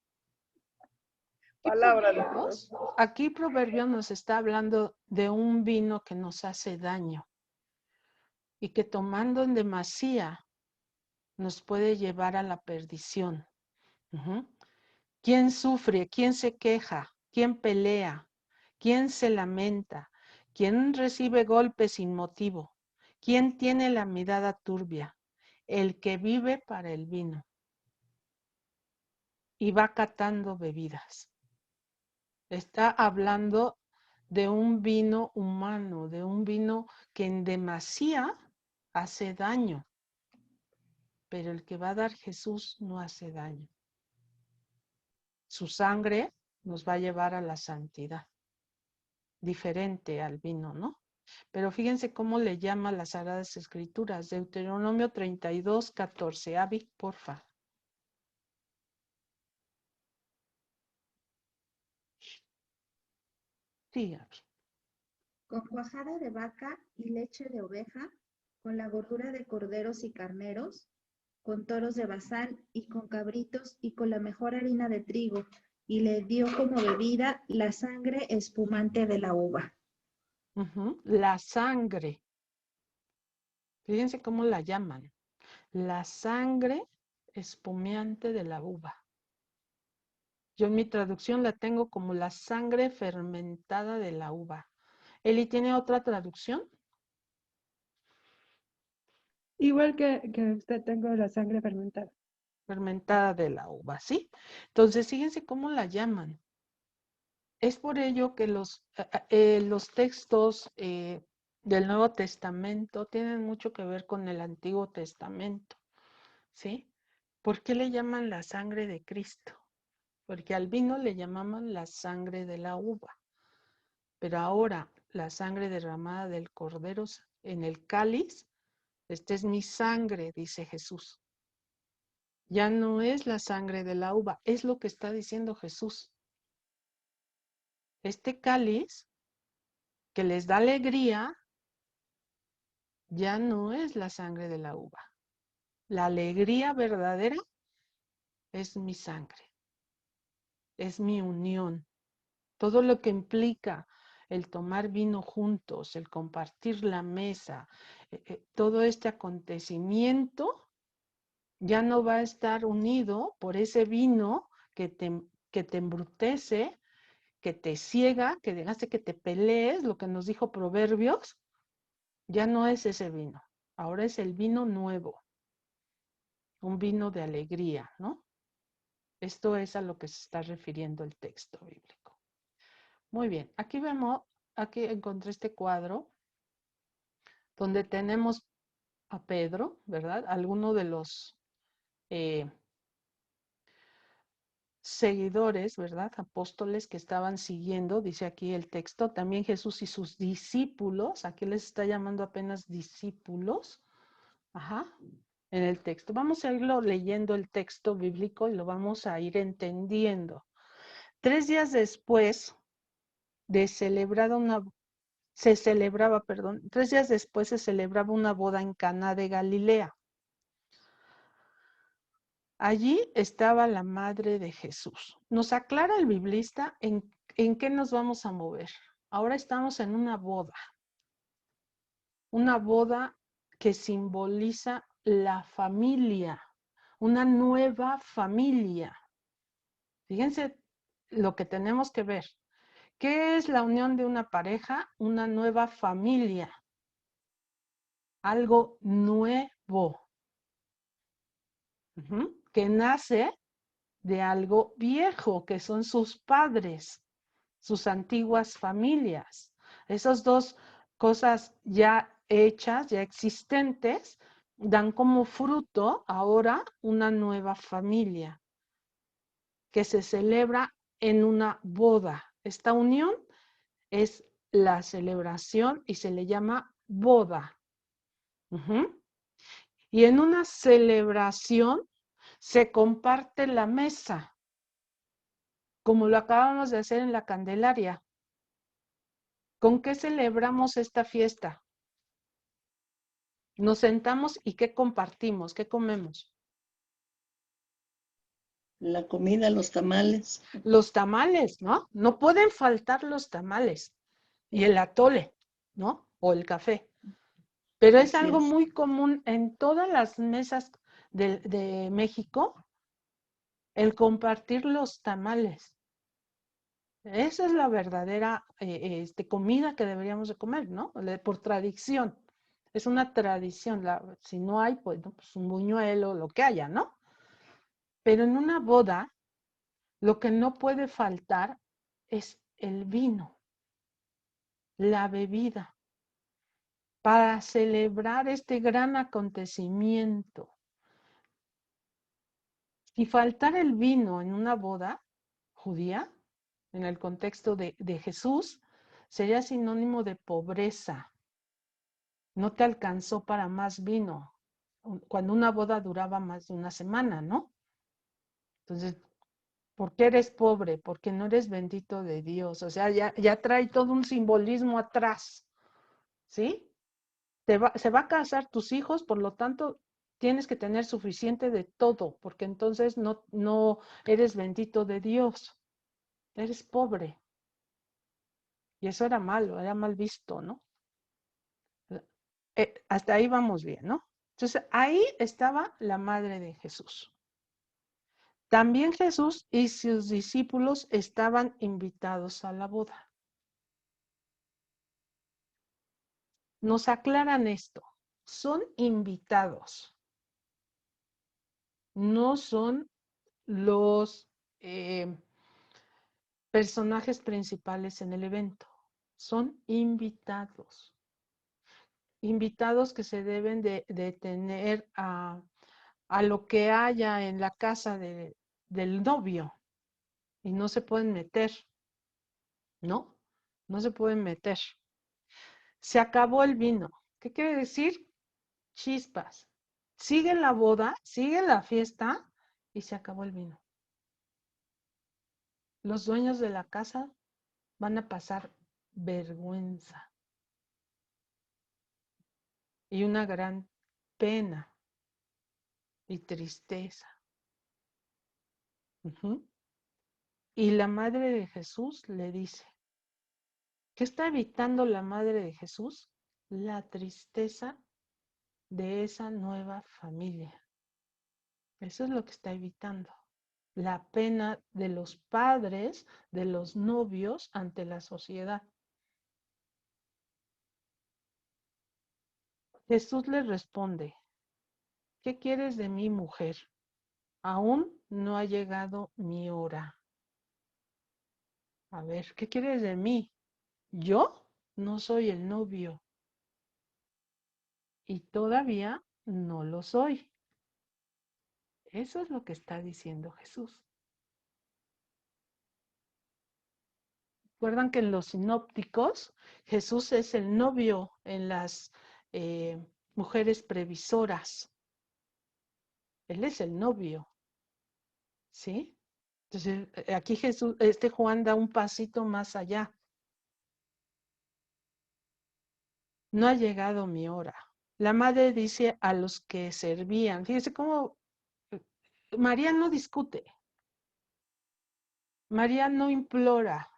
Palabra de Dios. Aquí Proverbios nos está hablando de un vino que nos hace daño y que tomando en demasía nos puede llevar a la perdición. ¿Quién sufre? ¿Quién se queja? ¿Quién pelea? ¿Quién se lamenta? ¿Quién recibe golpes sin motivo? ¿Quién tiene la mirada turbia? El que vive para el vino y va catando bebidas. Está hablando de un vino humano, de un vino que en demasía hace daño. Pero el que va a dar Jesús no hace daño. Su sangre nos va a llevar a la santidad. Diferente al vino, ¿no? Pero fíjense cómo le llama las Sagradas Escrituras. Deuteronomio 32, 14. Abby, porfa. Sí, Abby. Con cuajada de vaca y leche de oveja, con la gordura de corderos y carneros, con toros de Basán y con cabritos y con la mejor harina de trigo, y le dio como bebida la sangre espumante de la uva. La sangre. Fíjense cómo la llaman. La sangre espumeante de la uva. Yo en mi traducción la tengo como la sangre fermentada de la uva. ¿Eli tiene otra traducción? Igual que usted, tengo la sangre fermentada. Fermentada de la uva, ¿sí? Entonces, fíjense cómo la llaman. Es por ello que los textos del Nuevo Testamento tienen mucho que ver con el Antiguo Testamento, ¿sí? ¿Por qué le llaman la sangre de Cristo? Porque al vino le llamaban la sangre de la uva. Pero ahora la sangre derramada del Cordero en el cáliz, esta es mi sangre, dice Jesús. Ya no es la sangre de la uva, es lo que está diciendo Jesús. Este cáliz que les da alegría, ya no es la sangre de la uva. La alegría verdadera es mi sangre, es mi unión. Todo lo que implica el tomar vino juntos, el compartir la mesa, todo este acontecimiento ya no va a estar unido por ese vino que te embrutece, que te ciega, que hace que te pelees, lo que nos dijo Proverbios. Ya no es ese vino, ahora es el vino nuevo, un vino de alegría, ¿no? Esto es a lo que se está refiriendo el texto bíblico. Muy bien, aquí vemos, aquí encontré este cuadro donde tenemos a Pedro, ¿verdad? Alguno de los seguidores, ¿verdad? Apóstoles que estaban siguiendo, dice aquí el texto, también Jesús y sus discípulos, aquí les está llamando apenas discípulos, en el texto. Vamos a irlo leyendo el texto bíblico y lo vamos a ir entendiendo. 3 días después de se celebraba una boda en Caná de Galilea. Allí estaba la madre de Jesús. Nos aclara el biblista en qué nos vamos a mover. Ahora estamos en una boda que simboliza la familia, una nueva familia. Fíjense lo que tenemos que ver. ¿Qué es la unión de una pareja? Una nueva familia. Algo nuevo. que nace de algo viejo, que son sus padres, sus antiguas familias. Esas dos cosas ya hechas, ya existentes, dan como fruto ahora una nueva familia que se celebra en una boda. Esta unión es la celebración y se le llama boda. Y en una celebración se comparte la mesa, como lo acabamos de hacer en la Candelaria. ¿Con qué celebramos esta fiesta? Nos sentamos y ¿qué compartimos? ¿Qué comemos? La comida, los tamales. Los tamales, ¿no? No pueden faltar los tamales y el atole, ¿no? O el café. Pero es algo muy común en todas las mesas de México, el compartir los tamales. Esa es la verdadera comida que deberíamos de comer, ¿no? Por tradición. Es una tradición. Si no hay, pues un buñuelo, lo que haya, ¿no? Pero en una boda, lo que no puede faltar es el vino, la bebida, para celebrar este gran acontecimiento. Si faltara el vino en una boda judía, en el contexto de Jesús, sería sinónimo de pobreza. No te alcanzó para más vino. Cuando una boda duraba más de una semana, ¿no? Entonces, ¿por qué eres pobre? Porque no eres bendito de Dios. O sea, ya trae todo un simbolismo atrás, ¿sí? Se va a casar tus hijos, por lo tanto, tienes que tener suficiente de todo, porque entonces no eres bendito de Dios. Eres pobre. Y eso era malo, era mal visto, ¿no? Hasta ahí vamos bien, ¿no? Entonces, ahí estaba la madre de Jesús. También Jesús y sus discípulos estaban invitados a la boda. Nos aclaran esto. Son invitados. No son los personajes principales en el evento. Son invitados. Invitados que se deben de tener a lo que haya en la casa del novio y no se pueden meter, ¿no? No se pueden meter. Se acabó el vino. ¿Qué quiere decir? Chispas. Sigue la boda, sigue la fiesta y se acabó el vino. Los dueños de la casa van a pasar vergüenza y una gran pena y tristeza. Y la madre de Jesús le dice, ¿qué está evitando la madre de Jesús? La tristeza de esa nueva familia. Eso es lo que está evitando. La pena de los padres, de los novios ante la sociedad. Jesús le responde, ¿qué quieres de mí, mujer? Aún no ha llegado mi hora. A ver, ¿qué quieres de mí? Yo no soy el novio. Y todavía no lo soy. Eso es lo que está diciendo Jesús. Recuerdan que en los sinópticos Jesús es el novio en las mujeres previsoras. Él es el novio, ¿sí? Entonces aquí Jesús, Juan da un pasito más allá. No ha llegado mi hora. La madre dice a los que servían, fíjese cómo María no discute, María no implora,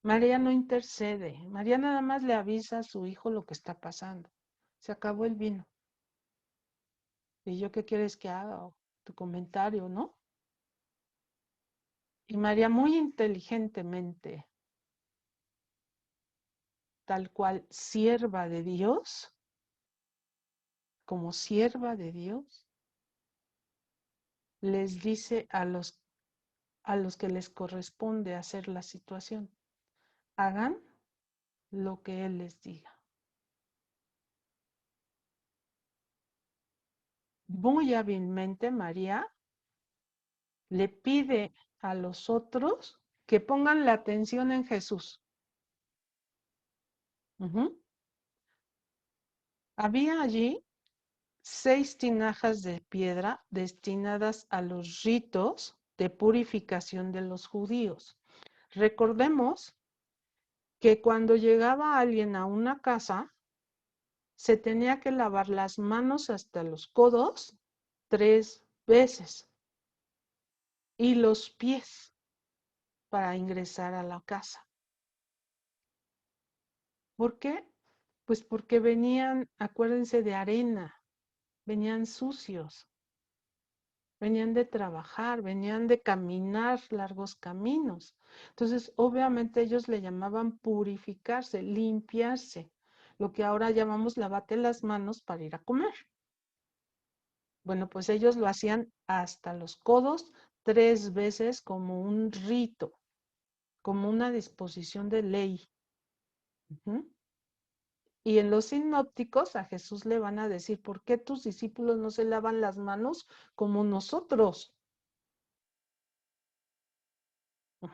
María no intercede, María nada más le avisa a su hijo lo que está pasando. Se acabó el vino. ¿Y yo qué quieres que haga? Tu comentario, ¿no? Y María muy inteligentemente, tal cual sierva de Dios, como sierva de Dios, les dice a los que les corresponde hacer la situación. Hagan lo que Él les diga. Muy hábilmente María le pide a los otros que pongan la atención en Jesús. Había allí 6 tinajas de piedra destinadas a los ritos de purificación de los judíos. Recordemos que cuando llegaba alguien a una casa, se tenía que lavar las manos hasta los codos 3 veces y los pies para ingresar a la casa. ¿Por qué? Pues porque venían, acuérdense, de arena, venían sucios, venían de trabajar, venían de caminar largos caminos. Entonces, obviamente ellos le llamaban purificarse, limpiarse, lo que ahora llamamos lavate las manos para ir a comer. Bueno, pues ellos lo hacían hasta los codos 3 veces como un rito, como una disposición de ley. Y en los sinópticos a Jesús le van a decir, ¿por qué tus discípulos no se lavan las manos como nosotros?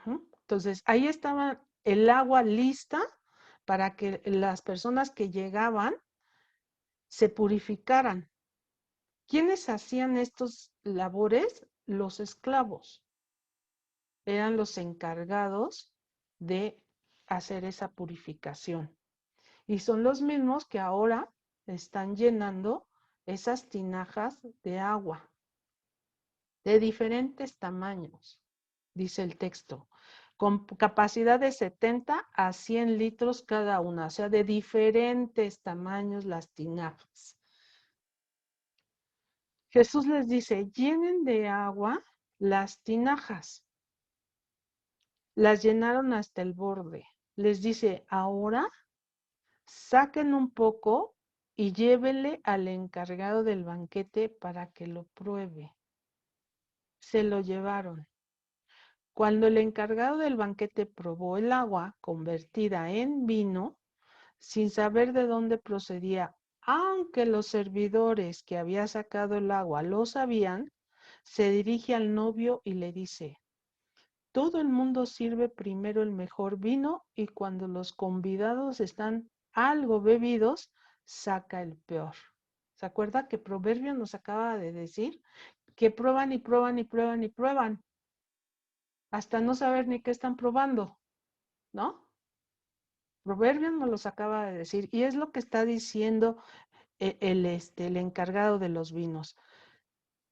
Entonces, ahí estaba el agua lista para que las personas que llegaban se purificaran. ¿Quiénes hacían estos labores? Los esclavos. Eran los encargados de hacer esa purificación. Y son los mismos que ahora están llenando esas tinajas de agua de diferentes tamaños, dice el texto, con capacidad de 70 a 100 litros cada una, o sea, de diferentes tamaños las tinajas. Jesús les dice, llenen de agua las tinajas. Las llenaron hasta el borde. Les dice, ahora saquen un poco y llévenle al encargado del banquete para que lo pruebe. Se lo llevaron. Cuando el encargado del banquete probó el agua convertida en vino, sin saber de dónde procedía, aunque los servidores que había sacado el agua lo sabían, se dirige al novio y le dice, todo el mundo sirve primero el mejor vino y cuando los convidados están algo bebidos, saca el peor. ¿Se acuerda que Proverbio nos acaba de decir que prueban y prueban y prueban y prueban hasta no saber ni qué están probando, ¿no? Proverbio nos los acaba de decir y es lo que está diciendo el encargado de los vinos.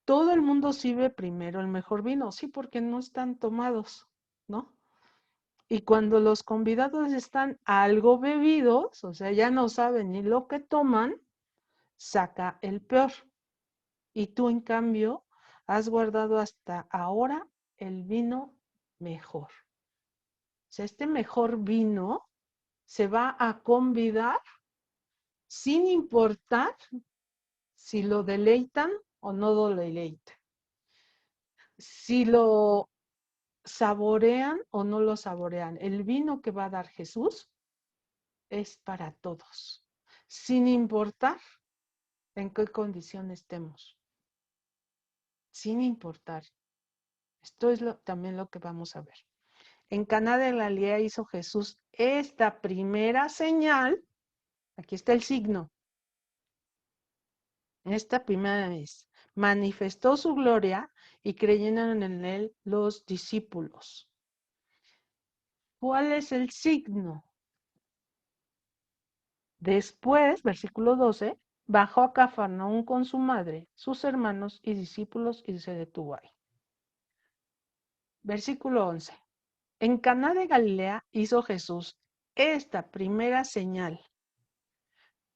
Todo el mundo sirve primero el mejor vino, sí, porque no están tomados, ¿no? Y cuando los convidados están algo bebidos, o sea, ya no saben ni lo que toman, saca el peor. Y tú, en cambio, has guardado hasta ahora el vino mejor. O sea, este mejor vino se va a convidar sin importar si lo deleitan o no lo deleitan. Si lo saborean o no lo saborean. El vino que va a dar Jesús es para todos, sin importar en qué condición estemos. Sin importar. Esto es también lo que vamos a ver. En Caná de Galilea hizo Jesús esta primera señal. Aquí está el signo. Esta primera vez manifestó su gloria y creyeron en él los discípulos. ¿Cuál es el signo? Después, versículo 12, bajó a Cafarnaúm con su madre, sus hermanos y discípulos y se detuvo ahí. Versículo 11. En Caná de Galilea hizo Jesús esta primera señal.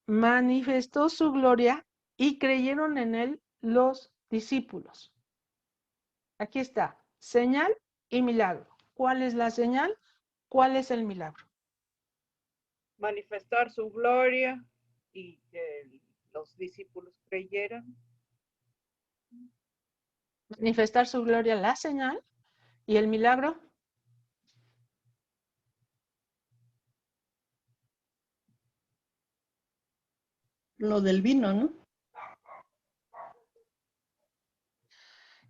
Manifestó su gloria y creyeron en él los discípulos. Aquí está, señal y milagro. ¿Cuál es la señal? ¿Cuál es el milagro? Manifestar su gloria y que los discípulos creyeran. Manifestar su gloria, la señal, y el milagro. Lo del vino, ¿no?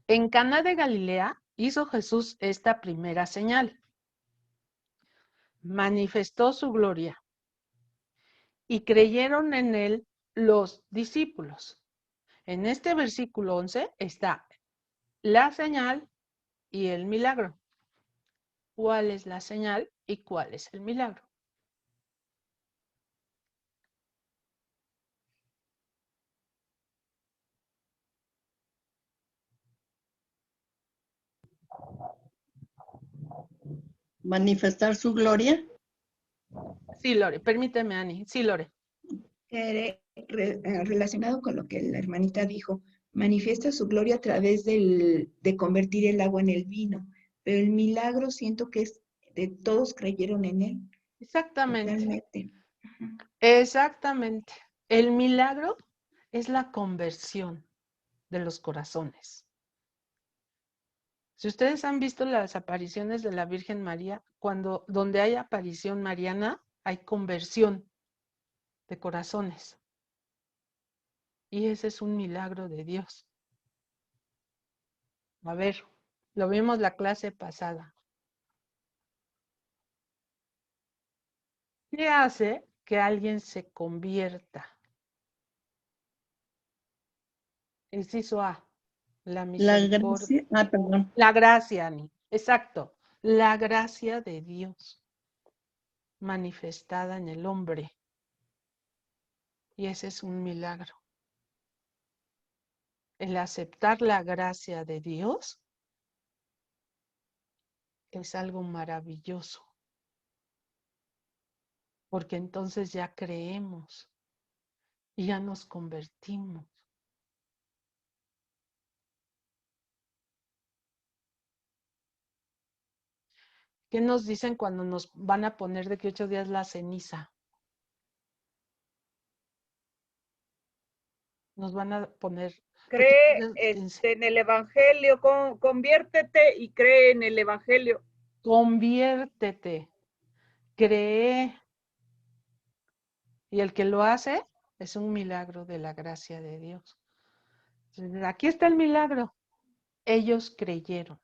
En Caná de Galilea hizo Jesús esta primera señal. Manifestó su gloria y creyeron en él los discípulos. En este versículo 11 está la señal y el milagro. ¿Cuál es la señal y cuál es el milagro? Manifestar su gloria. Sí, Lore, permíteme, Ani. Sí, Lore. Relacionado con lo que la hermanita dijo, manifiesta su gloria a través de convertir el agua en el vino, pero el milagro siento que es de todos creyeron en él. Exactamente. Totalmente. Exactamente. El milagro es la conversión de los corazones. Si ustedes han visto las apariciones de la Virgen María, donde hay aparición mariana, hay conversión de corazones. Y ese es un milagro de Dios. A ver, lo vimos la clase pasada. ¿Qué hace que alguien se convierta? Inciso A, la misericordia. Perdón. La gracia, Ani. Exacto. La gracia de Dios manifestada en el hombre. Y ese es un milagro. El aceptar la gracia de Dios es algo maravilloso. Porque entonces ya creemos y ya nos convertimos. ¿Qué nos dicen cuando nos van a poner de que 8 días la ceniza? Nos van a poner... Cree en el Evangelio, conviértete y cree en el Evangelio. Conviértete, cree. Y el que lo hace es un milagro de la gracia de Dios. Entonces, aquí está el milagro. Ellos creyeron.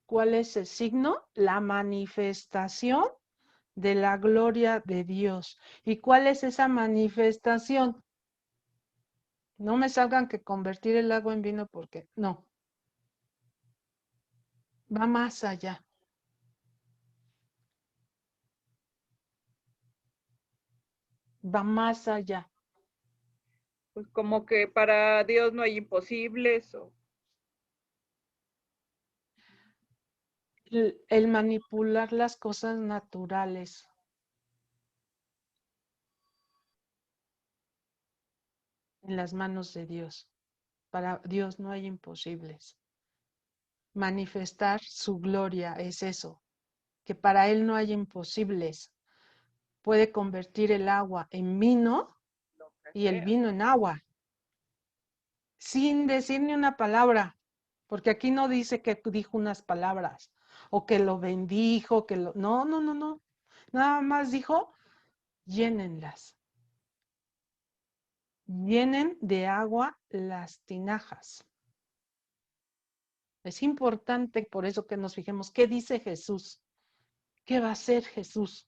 ¿Cuál es el signo? La manifestación de la gloria de Dios. ¿Y cuál es esa manifestación? No me salgan que convertir el agua en vino porque no. Va más allá. Va más allá. Pues como que para Dios no hay imposibles. El manipular las cosas naturales. En las manos de Dios. Para Dios no hay imposibles. Manifestar su gloria es eso, que para Él no hay imposibles. Puede convertir el agua en vino y el vino en agua, sin decir ni una palabra, porque aquí no dice que dijo unas palabras, o que lo bendijo, que lo... No, no, no, no. Nada más dijo, llénenlas. Llenen de agua las tinajas. Es importante por eso que nos fijemos, ¿qué dice Jesús? ¿Qué va a hacer Jesús?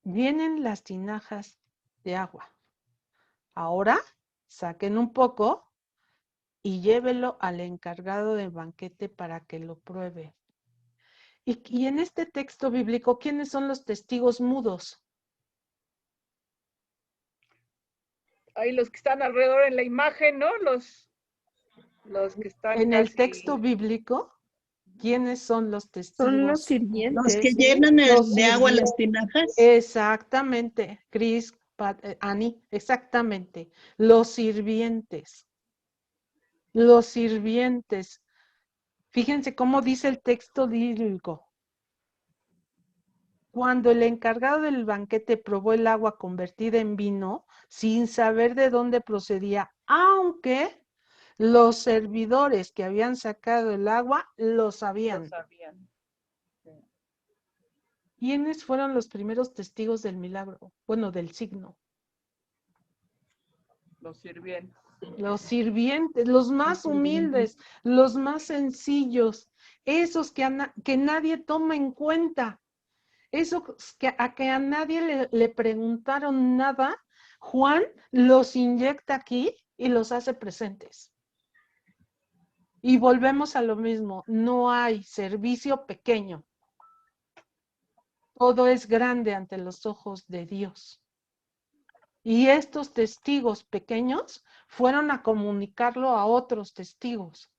Vienen las tinajas de agua. Ahora saquen un poco y llévelo al encargado del banquete para que lo pruebe. Y en este texto bíblico, ¿quiénes son los testigos mudos? Hay los que están alrededor en la imagen, ¿no? Los que están en casi... el texto bíblico, ¿quiénes son los testigos? Son los sirvientes. Los que llenan de agua las tinajas. Exactamente, Cris, Ani, exactamente. Los sirvientes. Los sirvientes. Fíjense cómo dice el texto bíblico. Cuando el encargado del banquete probó el agua convertida en vino, sin saber de dónde procedía, aunque Los servidores que habían sacado el agua lo sabían. ¿Quiénes fueron los primeros testigos del milagro? Bueno, del signo. Los sirvientes. Los sirvientes, los más humildes, los más sencillos, esos que nadie toma en cuenta, esos que a nadie le preguntaron nada, Juan los inyecta aquí y los hace presentes. Y volvemos a lo mismo, no hay servicio pequeño. Todo es grande ante los ojos de Dios. Y estos testigos pequeños fueron a comunicarlo a otros testigos,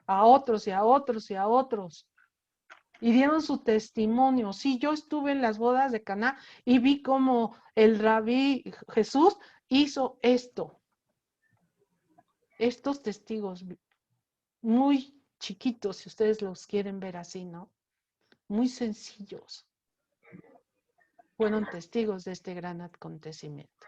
a otros y a otros y a otros. Y dieron su testimonio. Sí, yo estuve en las bodas de Caná y vi cómo el rabí Jesús hizo esto. Estos testigos muy chiquitos, si ustedes los quieren ver así, ¿no? Muy sencillos. Fueron testigos de este gran acontecimiento.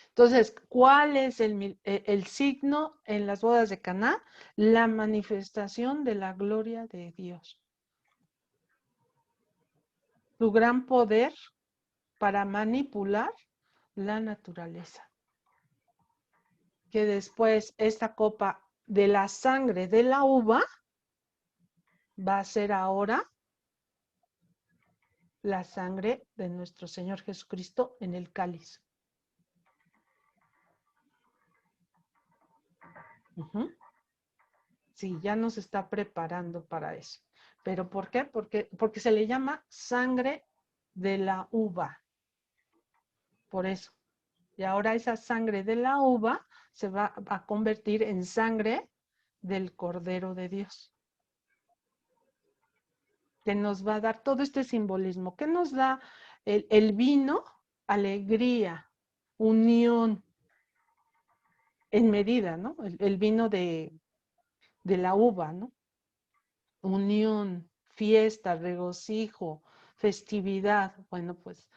Entonces, ¿cuál es el signo en las bodas de Caná? La manifestación de la gloria de Dios. Su gran poder para manipular la naturaleza. Que después esta copa de la sangre de la uva va a ser ahora la sangre de nuestro Señor Jesucristo en el cáliz. Sí, ya nos está preparando para eso. ¿Pero por qué? Porque se le llama sangre de la uva. Por eso. Y ahora esa sangre de la uva se va a convertir en sangre del Cordero de Dios. Que nos va a dar todo este simbolismo. ¿Qué nos da el vino? Alegría, unión, en medida, ¿no? El vino de la uva, ¿no? Unión, fiesta, regocijo, festividad. Bueno, pues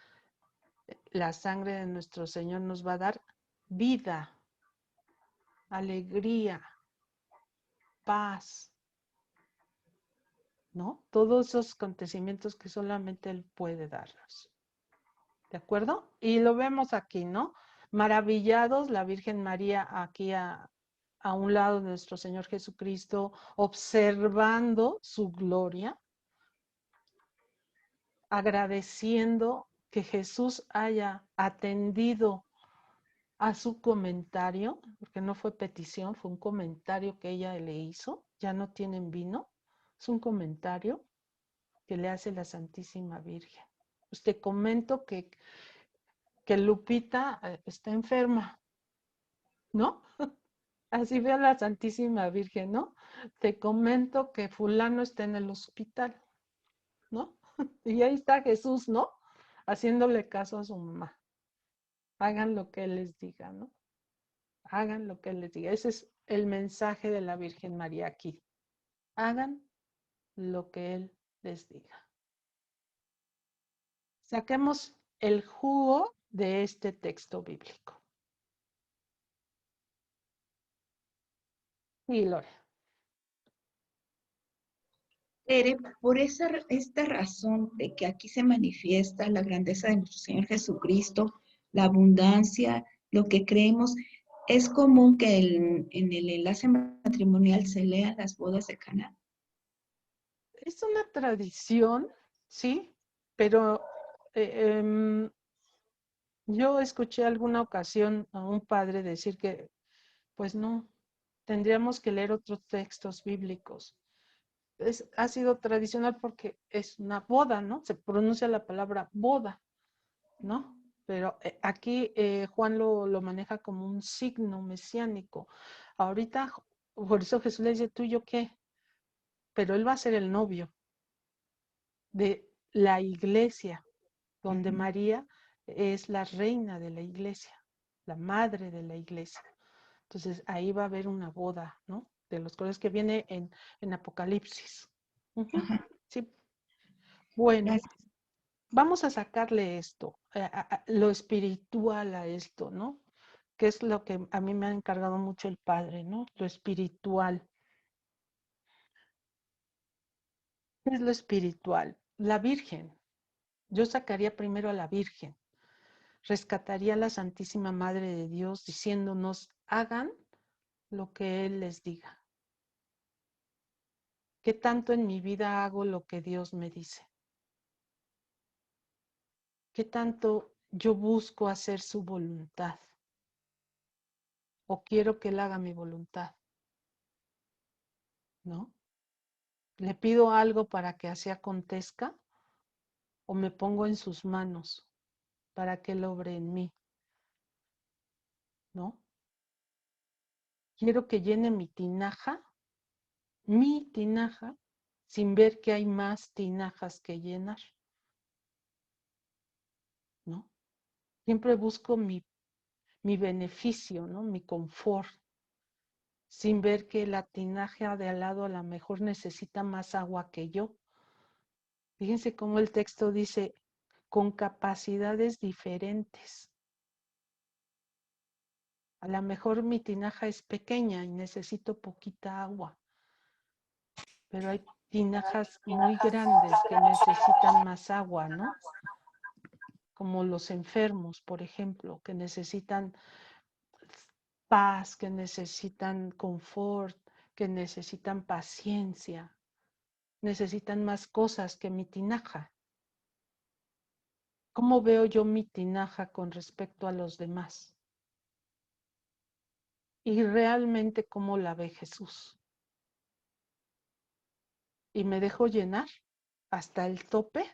la sangre de nuestro Señor nos va a dar vida, alegría, paz, ¿no? Todos esos acontecimientos que solamente Él puede darnos. ¿De acuerdo? Y lo vemos aquí, ¿no? Maravillados, la Virgen María aquí a un lado de nuestro Señor Jesucristo, observando su gloria, agradeciendo que Jesús haya atendido a su comentario, porque no fue petición, fue un comentario que ella le hizo, ya no tienen vino, es un comentario que le hace la Santísima Virgen. Pues te comento que Lupita está enferma, ¿no? Así ve a la Santísima Virgen, ¿no? Te comento que fulano está en el hospital, ¿no? Y ahí está Jesús, ¿no? Haciéndole caso a su mamá. Hagan lo que Él les diga, ¿no? Hagan lo que Él les diga. Ese es el mensaje de la Virgen María aquí. Hagan lo que Él les diga. Saquemos el jugo de este texto bíblico. Y Lore. Por esta razón de que aquí se manifiesta la grandeza de nuestro Señor Jesucristo, la abundancia, lo que creemos, es común que en el enlace matrimonial se lean las bodas de Caná. Es una tradición, sí, pero yo escuché alguna ocasión a un padre decir que, pues no, tendríamos que leer otros textos bíblicos. Ha sido tradicional porque es una boda, ¿no? Se pronuncia la palabra boda, ¿no? Pero aquí Juan lo maneja como un signo mesiánico. Ahorita, por eso Jesús le dice, ¿tú y yo qué? Pero él va a ser el novio de la iglesia, donde María es la reina de la iglesia, la madre de la iglesia. Entonces ahí va a haber una boda, ¿no? De los colores que viene en Apocalipsis. Sí. Bueno, vamos a sacarle esto, lo espiritual a esto, ¿no? que es lo que a mí me ha encargado mucho el Padre, ¿no? Lo espiritual. ¿Qué es lo espiritual? La Virgen. Yo sacaría primero a la Virgen. Rescataría a la Santísima Madre de Dios diciéndonos, hagan lo que Él les diga. ¿Qué tanto en mi vida hago lo que Dios me dice? ¿Qué tanto yo busco hacer su voluntad? ¿O quiero que Él haga mi voluntad? ¿No? ¿Le pido algo para que así acontezca? ¿O me pongo en sus manos para que Él obre en mí? ¿No? Quiero que llene mi tinaja, sin ver que hay más tinajas que llenar, ¿no? Siempre busco mi beneficio, ¿no? Mi confort, sin ver que la tinaja de al lado a lo mejor necesita más agua que yo. Fíjense cómo el texto dice, con capacidades diferentes. A lo mejor mi tinaja es pequeña y necesito poquita agua, pero hay tinajas muy grandes que necesitan más agua, ¿no? Como los enfermos, por ejemplo, que necesitan paz, que necesitan confort, que necesitan paciencia, necesitan más cosas que mi tinaja. ¿Cómo veo yo mi tinaja con respecto a los demás? Y realmente cómo la ve Jesús. ¿Y me dejo llenar hasta el tope?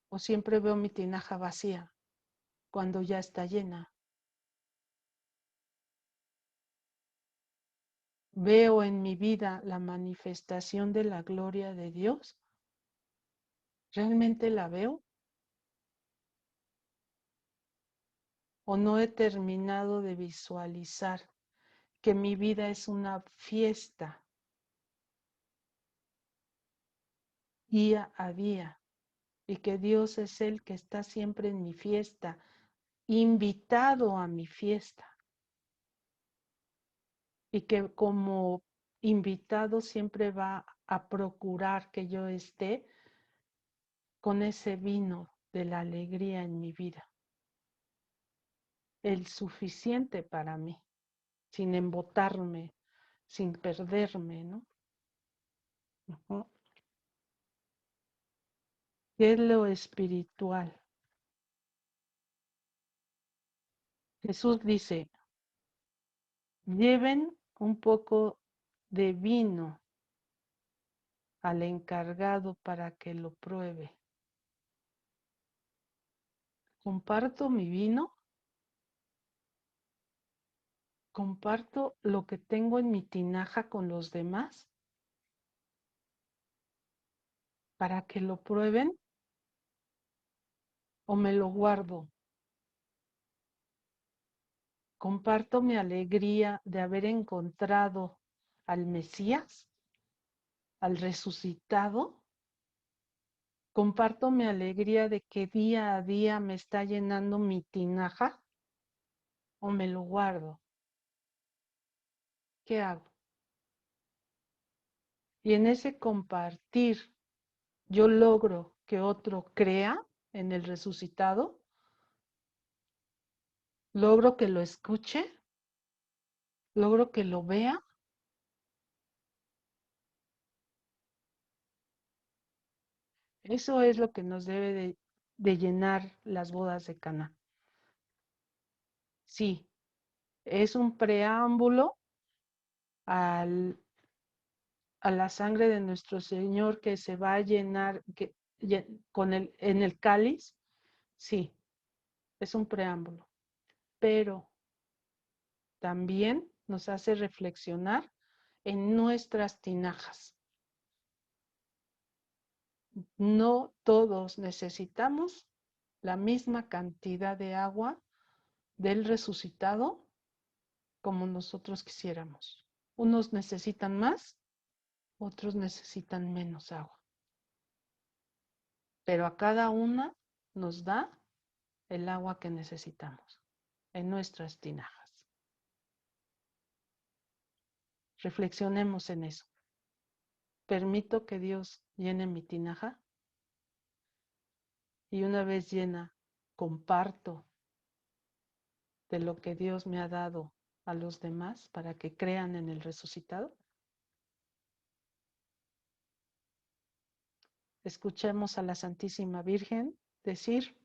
¿O siempre veo mi tinaja vacía cuando ya está llena? ¿Veo en mi vida la manifestación de la gloria de Dios? ¿Realmente la veo? ¿O no he terminado de visualizar que mi vida es una fiesta día a día y que Dios es el que está siempre en mi fiesta, invitado a mi fiesta y que como invitado siempre va a procurar que yo esté con ese vino de la alegría en mi vida, el suficiente para mí, sin embotarme, sin perderme, ¿no? Uh-huh. ¿Qué es lo espiritual? Jesús dice, lleven un poco de vino al encargado para que lo pruebe. ¿Comparto mi vino? ¿Comparto lo que tengo en mi tinaja con los demás? ¿Para que lo prueben? ¿O me lo guardo? ¿Comparto mi alegría de haber encontrado al Mesías, al resucitado? ¿Comparto mi alegría de que día a día me está llenando mi tinaja? ¿O me lo guardo? ¿Qué hago? Y en ese compartir, yo logro que otro crea en el resucitado, logro que lo escuche, logro que lo vea. Eso es lo que nos debe de llenar las bodas de Caná. Sí, es un preámbulo a la sangre de nuestro Señor que se va a llenar en el cáliz. Sí, es un preámbulo, pero también nos hace reflexionar en nuestras tinajas. No todos necesitamos la misma cantidad de agua del resucitado como nosotros quisiéramos. Unos necesitan más, otros necesitan menos agua. Pero a cada una nos da el agua que necesitamos. en nuestras tinajas. Reflexionemos en eso. ¿Permito que Dios llene mi tinaja? Y una vez llena, comparto de lo que Dios me ha dado a los demás para que crean en el resucitado. Escuchemos a la Santísima Virgen decir,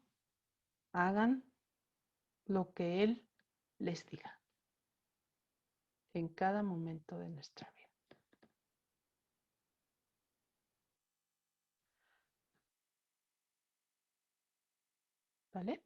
hagan lo que Él les diga en cada momento de nuestra vida. ¿Vale?